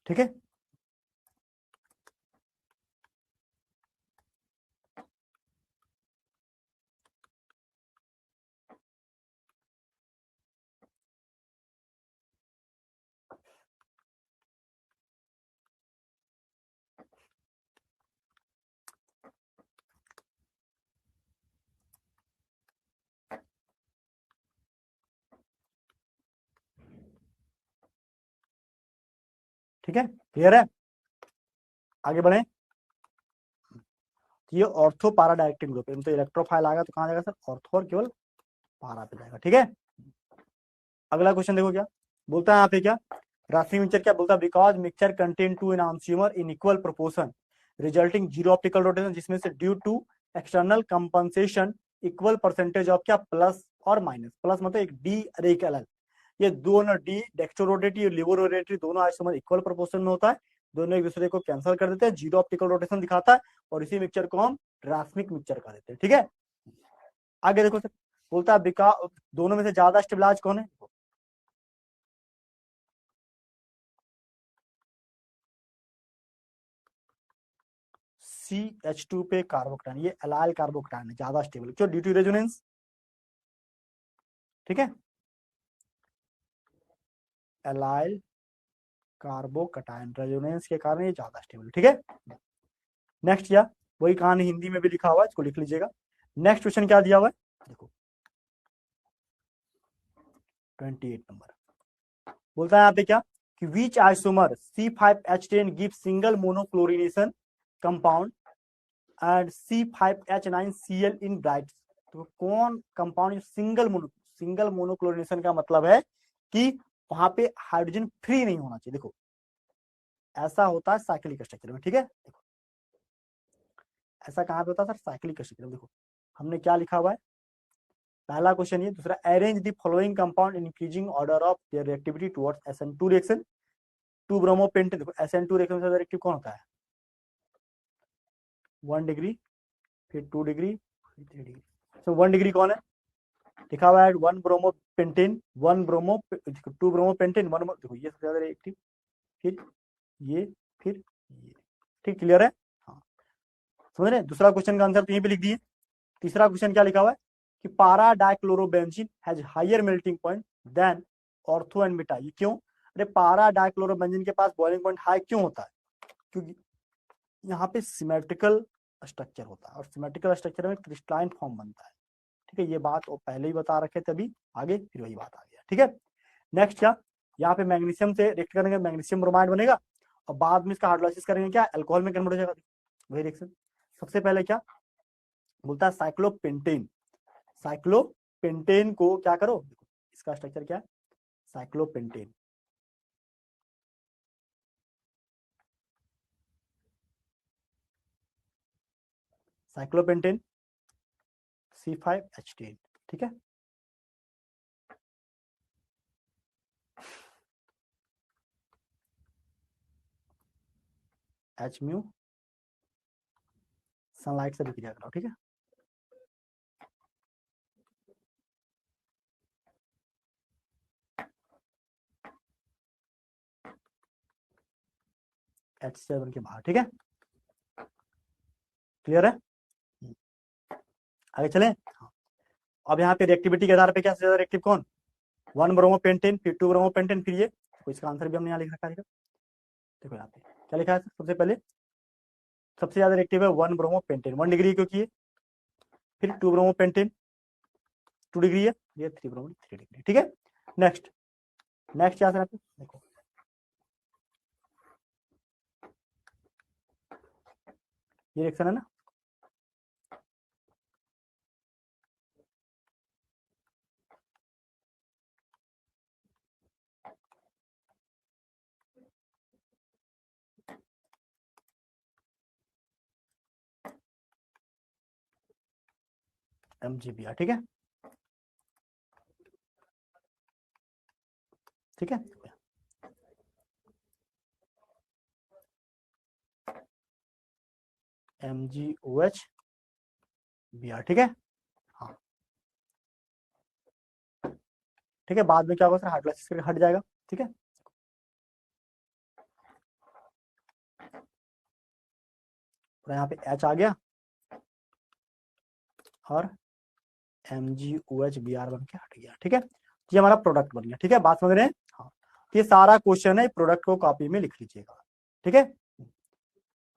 ठीक है। ठीक है, क्लियर है, आगे बढ़े। ये ऑर्थो पारा डायरेक्टिंग ग्रुप है, तो इलेक्ट्रोफाइल आएगा तो कहाँ जाएगा सर, ऑर्थो और केवल पारा पे जाएगा, ठीक है। अगला क्वेश्चन देखो क्या बोलता है यहाँ पे, क्या रासायनिक मिक्सचर क्या बोलता है, because mixture contain two enantiomer in equal proportion resulting zero optical rotation, जिसमें से due to external compensation equal percentage of क्या प्लस और माइनस, प्लस मतलब एक डी और एक एल, ये दोनों डी डेक्स्ट्रोरोटेटरी और लिबोरोटेटरी दोनों आइसोमर इक्वल प्रोपोर्शन में होता है, दोनों एक दूसरे को कैंसिल कर देते हैं, जीरो ऑप्टिकल रोटेशन दिखाता है, और इसी मिक्सचर को हम रासायनिक मिक्सचर कह देते हैं। ठीक है, आगे देखो सर, बोलता है दोनों में से ज्यादा स्टेबलाइज कौन है, CH2 पे कार्बोकटाइन, ये एलाइल कार्बोकटाइन है, ज्यादा स्टेबल क्यों, ड्यू टू रेजोनेंस। ठीक है, एलाइल कार्बोकटाइन रेजोनेंस के कारण ये ज्यादा स्टेबल। ठीक है, नेक्स्ट या वही कहानी हिंदी में भी लिखा हुआ है, इसको लिख लीजिएगा। नेक्स्ट क्वेश्चन क्या दिया हुआ है, देखो 28 नंबर, बोलता है यहाँ पे क्या कि which isomer C5H10 give single monochlorination compound and C5H9Cl in bright, तो कौन कंपाउंड सिंगल मोनोक्लोरिनेशन का मतलब है कि वहां पे हाइड्रोजन फ्री नहीं होना चाहिए। देखो ऐसा होता है साइक्लिक स्ट्रक्चर में। ठीक है, देखो ऐसा कहां पे होता है सर, साइक्लिक स्ट्रक्चर में। देखो हमने क्या लिखा हुआ है, पहला क्वेश्चन ये, दूसरा arrange the following compound in increasing order of there reactivity towards SN2 reaction, 2 bromo pentane. देखो SN2 रिएक्शन से रिएक्टिव कौन होता है, 1 डिग्री, फिर 2 डिग्री, फिर 3 डिग्री। तो 1 डिग्री कौन है, लिखा हुआ है 1 bromo pentane, 1 bromo 2 bromo pentane 1, देखो ये सबसे ज्यादा रिएक्टिव, फिर ये, फिर ये। ठीक, क्लियर है, हाँ समझ रहे। दूसरा क्वेश्चन का आंसर तो यहीं पे लिख दिए। तीसरा क्वेश्चन क्या लिखा हुआ है कि para dichlorobenzene has higher melting point than ortho and beta, ये क्यों, अरे पारा डाइक्लोरोबेंजीन के पास बॉइलिंग पॉइंट हाई क्यों होता है, क्योंकि यहाँ पे सिमेट्रिकल स्ट्रक्चर होता है, और सिमेट्रिकल स्ट्रक्चर में क्रिस्टलाइन फॉर्म बनता है। ठीक है, ये बात वो पहले ही बता रखे थे, अभी आगे फिर वही बात आ गया। ठीक है, नेक्स्ट क्या, यहाँ पे मैग्नीशियम से रिएक्ट करेंगे, मैग्नीशियम ब्रोमाइड बनेगा, और बाद में इसका हाइड्रोलाइसिस करेंगे क्या, अल्कोहल में कन्वर्ट हो जाएगा, वही रिएक्शन। सबसे पहले क्या बोलता है, साइक्लोपेंटेन, साइक्लोपेंटेन को क्या करो, इसका स्ट्रक्चर क्या है, साइक्लोपेंटेन, साइक्लोपेंटेन C5H10। ठीक है, H म्यू सनलाइट से बिक्रिया कराओ। ठीक है, H7 के बाहर। ठीक है, क्लियर है, आगे चलें। अब यहाँ पे रिएक्टिविटी के आधार पे क्या सबसे ज्यादा रिएक्टिव कौन, 1 ब्रोमो पेंटेन, फिर 2 ब्रोमो पेंटेन, फिर ये, तो इसका आंसर भी हमने यहाँ लिख रखा है। देखो यहाँ पे क्या लिखा है, सबसे पहले सबसे ज्यादा रिएक्टिव है 1 ब्रोमो पेंटेन, 1 डिग्री क्योंकि है, फिर 2 ब्रोमो पेंटेन 2 डिग्री है, ये 3 ब्रोमो 3 डिग्री। ठीक है, नेक्स्ट नेक्स्ट क्या है, देखो ये रिएक्शन है ना, MgBr। ठीक है, ठीक है, MgOH Br। ठीक है, हाँ ठीक है, बाद में क्या होगा सर, हाइड्रोलाइसिस करके हट जाएगा। ठीक है, तो यहाँ पे H आ गया और MgOH Br बन के हट गया। ठीक है, ये हमारा प्रोडक्ट बन गया। ठीक है, बात समझ रहे हैं, हाँ ये सारा क्वेश्चन है, प्रोडक्ट को कॉपी में लिख लीजिएगा। ठीक है,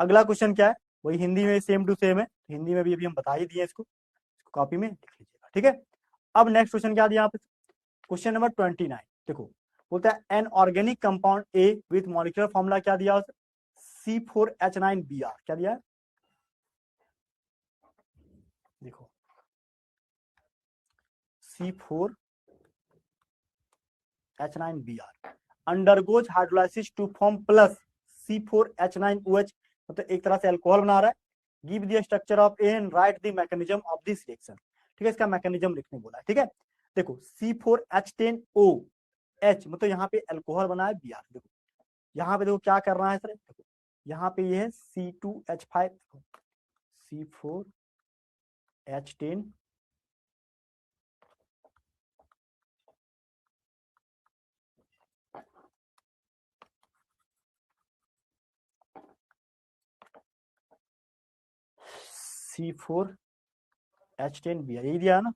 अगला क्वेश्चन क्या है, वही हिंदी में सेम टू सेम है, हिंदी में भी अभी हम बता ही दिए, इसको कॉपी में लिख लीजिएगा। ठीक है, अब नेक्स्ट क्वेश्चन क्या दिया यहाँ पे, क्वेश्चन नंबर 29। देखो बोलता है an organic compound A with molecular formula क्या दिया, C4H9Br, क्या दिया है, देखो C4H9Br। Undergoes hydrolysis to form plus C4H9OH, मतलब एक तरह से अल्कोहल बना रहा है। Give the structure of A and write the mechanism of this reaction, ठीक है, इसका मैकेनिज्म लिखने बोला है, ठीक है। देखो C4H10OH, मतलब यहाँ पे अल्कोहल बना है Br, देखो यहाँ पे देखो क्या कर रहा है सर, देखो यहाँ पे ये है C2H5, C4H10 C4H10Br, यही दिया है ना।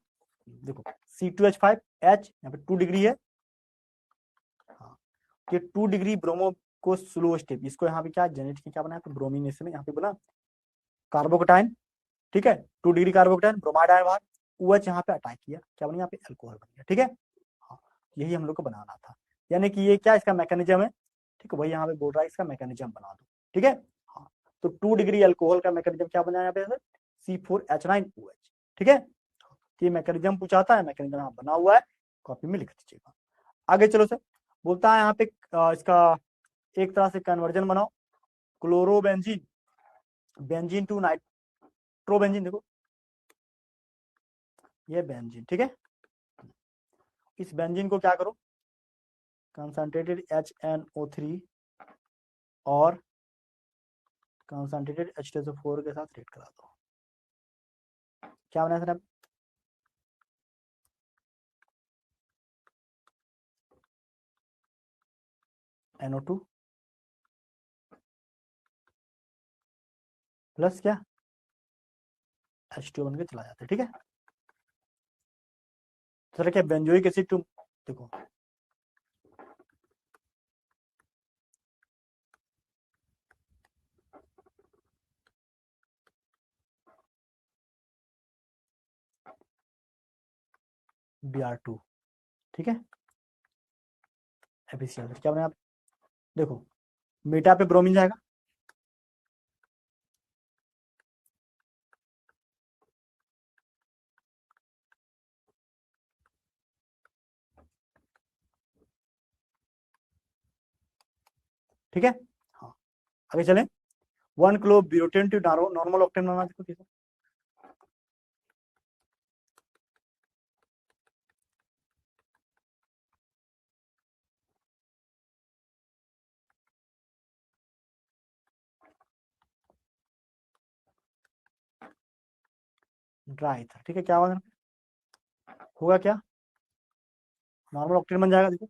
देखो C2H5H यहाँ पे 2 डिग्री है, हाँ, ये 2 डिग्री ब्रोमो को स्लो स्टेप, इसको यहाँ पे क्या जनरेट किया, क्या बना है ब्रोमीनेशन में, यहाँ पे बना कार्बोकटाइन, ठीक है, 2 डिग्री कार्बोकटाइन, ब्रोमाइड आयन बाहर, OH यहाँ पे अटैक किया, क्या बना यहाँ पे अल्कोहल बन गया, ठीक है। हाँ, यही हम लोग को बनाना था, यानी कि ये क्या इसका मैकेनिज्म है, ठीक है, वही यहाँ पे बोल रहा है इसका मैकेनिज्म बना दो, ठीक है। हाँ, तो 2 डिग्री अल्कोहल का मैकेनिज्म क्या बना यहाँ पे C4H9OH, ठीक है। ये मैकेनिज्म पूछा था, मैकेनिज्म यहाँ बना हुआ है, कॉपी में लिख दीजिएगा। आगे चलो सर, बोलता है यहाँ पे इसका एक तरह से कन्वर्जन बनाओ, क्लोरोबेंजीन बेंजीन टू नाइट्रोबेंजीन, देखो ये बेंजीन, ठीक है। इस बेंजीन को क्या करो, कंसंट्रेटेड HNO3 और कंसंट्रेटेड H2SO4 के साथ रिएक्ट करा दो, क्या बना सर NO2 प्लस क्या H2 बन के चला जाता है, ठीक है। सर क्या बेंजोइक एसिड टू, देखो Br2, ठीक है, FeCl, क्या बना आप, देखो मीटा पे ब्रोमीन जाएगा, ठीक है। हाँ, आगे चलें, 1 chloro butane to normal octane बनाना, देखो कैसे, ड्राई था, ठीक है, क्या होगा क्या, नॉर्मल ऑक्टेन बन जाएगा, देखो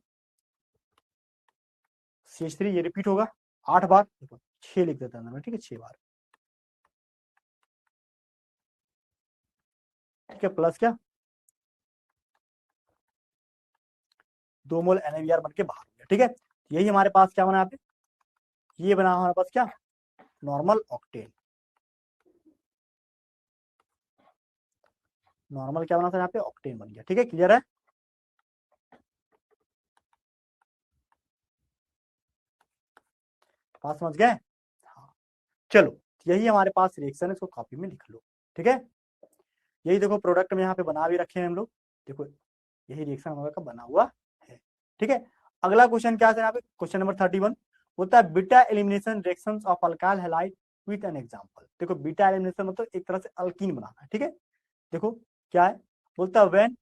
CH3, ये रिपीट होगा 8 बार, देखो 6 लिख देता है, ठीक है, 6 बार, ठीक है, प्लस क्या 2 मोल NaBr बन के बाहर हो गया, ठीक है। यही हमारे पास क्या बना यहाँ पे, ये बना हमारे पास क्या नॉर्मल ऑक्टेन, नॉर्मल क्या बना था यहाँ पे ऑक्टेन बन गया, ठीक है, क्लियर है। बात समझ गए, हाँ, चलो यही हमारे पास रिएक्शन है, इसको कॉपी में लिख लो, ठीक है। यही देखो प्रोडक्ट में यहाँ पे बना भी रखे हैं हम लोग, देखो यही रिएक्शन हमारा का बना हुआ है, ठीक है। अगला क्वेश्चन क्या है यहाँ पे, क्वेश्चन नंबर 31 होता है beta elimination reactions of alkyl halide with an example. देखो बीटा एलिमिनेशन मतलब एक तरह से अल्कीन बनाना है, ठीक है। देखो क्या है, बोलता है व्हेन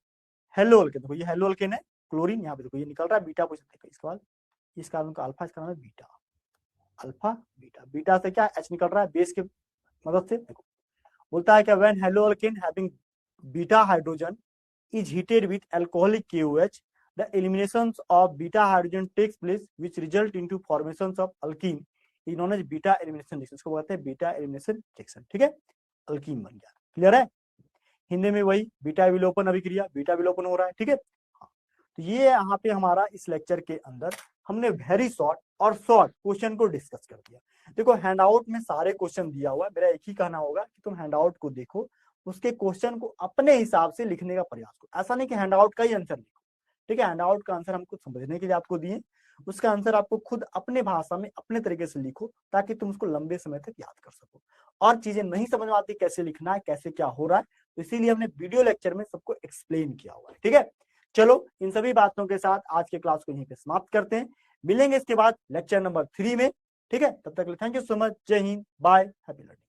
हेलो अल्केन, देखो ये हेलो अल्केन है, क्लोरीन यहाँ पे देखो ये निकल रहा है बीटा पोजीशन, देखो इसके बाद इस कार्बन का अल्फा, इसका नाम है बीटा, अल्फा बीटा, बीटा से क्या H निकल रहा है बेस के मदद से, देखो बोलता है कि when hello alkane having beta hydrogen is heated with alcoholic KOH, the eliminations of beta hydrogen takes place which result into formations of alkene is known as beta elimination reaction, इसको बोलते हैं बीटा एलिमिनेशन रिएक्शन, ठीक है, alkyne बन गया, clear है। हिंदी में वही बीटा विलोपन अभिक्रिया, बीटा विलोपन हो रहा है, ठीक है। तो ये यहाँ पे हमारा इस लेक्चर के अंदर हमने वेरी शॉर्ट और शॉर्ट क्वेश्चन को डिस्कस कर दिया। देखो हैंडआउट में सारे क्वेश्चन दिया हुआ है, मेरा एक ही कहना होगा कि तुम हैंडआउट को देखो, उसके क्वेश्चन को अपने हिसाब से लिखने का प्रयास करो, ऐसा नहीं कि हैंडआउट का ही आंसर लिखो, ठीक है। हैंडआउट का आंसर हमको समझने के लिए आपको दिए, उसका आंसर आपको खुद अपने भाषा में अपने तरीके से लिखो, ताकि तुम उसको लंबे समय तक याद कर सको। और चीजें नहीं समझ में आती कैसे लिखना है, कैसे क्या हो रहा है, तो इसीलिए हमने वीडियो लेक्चर में सबको एक्सप्लेन किया हुआ है, ठीक है। चलो इन सभी बातों के साथ आज के क्लास को यहीं पे समाप्त करते हैं। मिलेंगे इसके बाद लेक्चर नंबर 3 में। ठीक है, तब तक थैंक यू सो मच। जय हिंद, बाय, हैप्पी लर्निंग।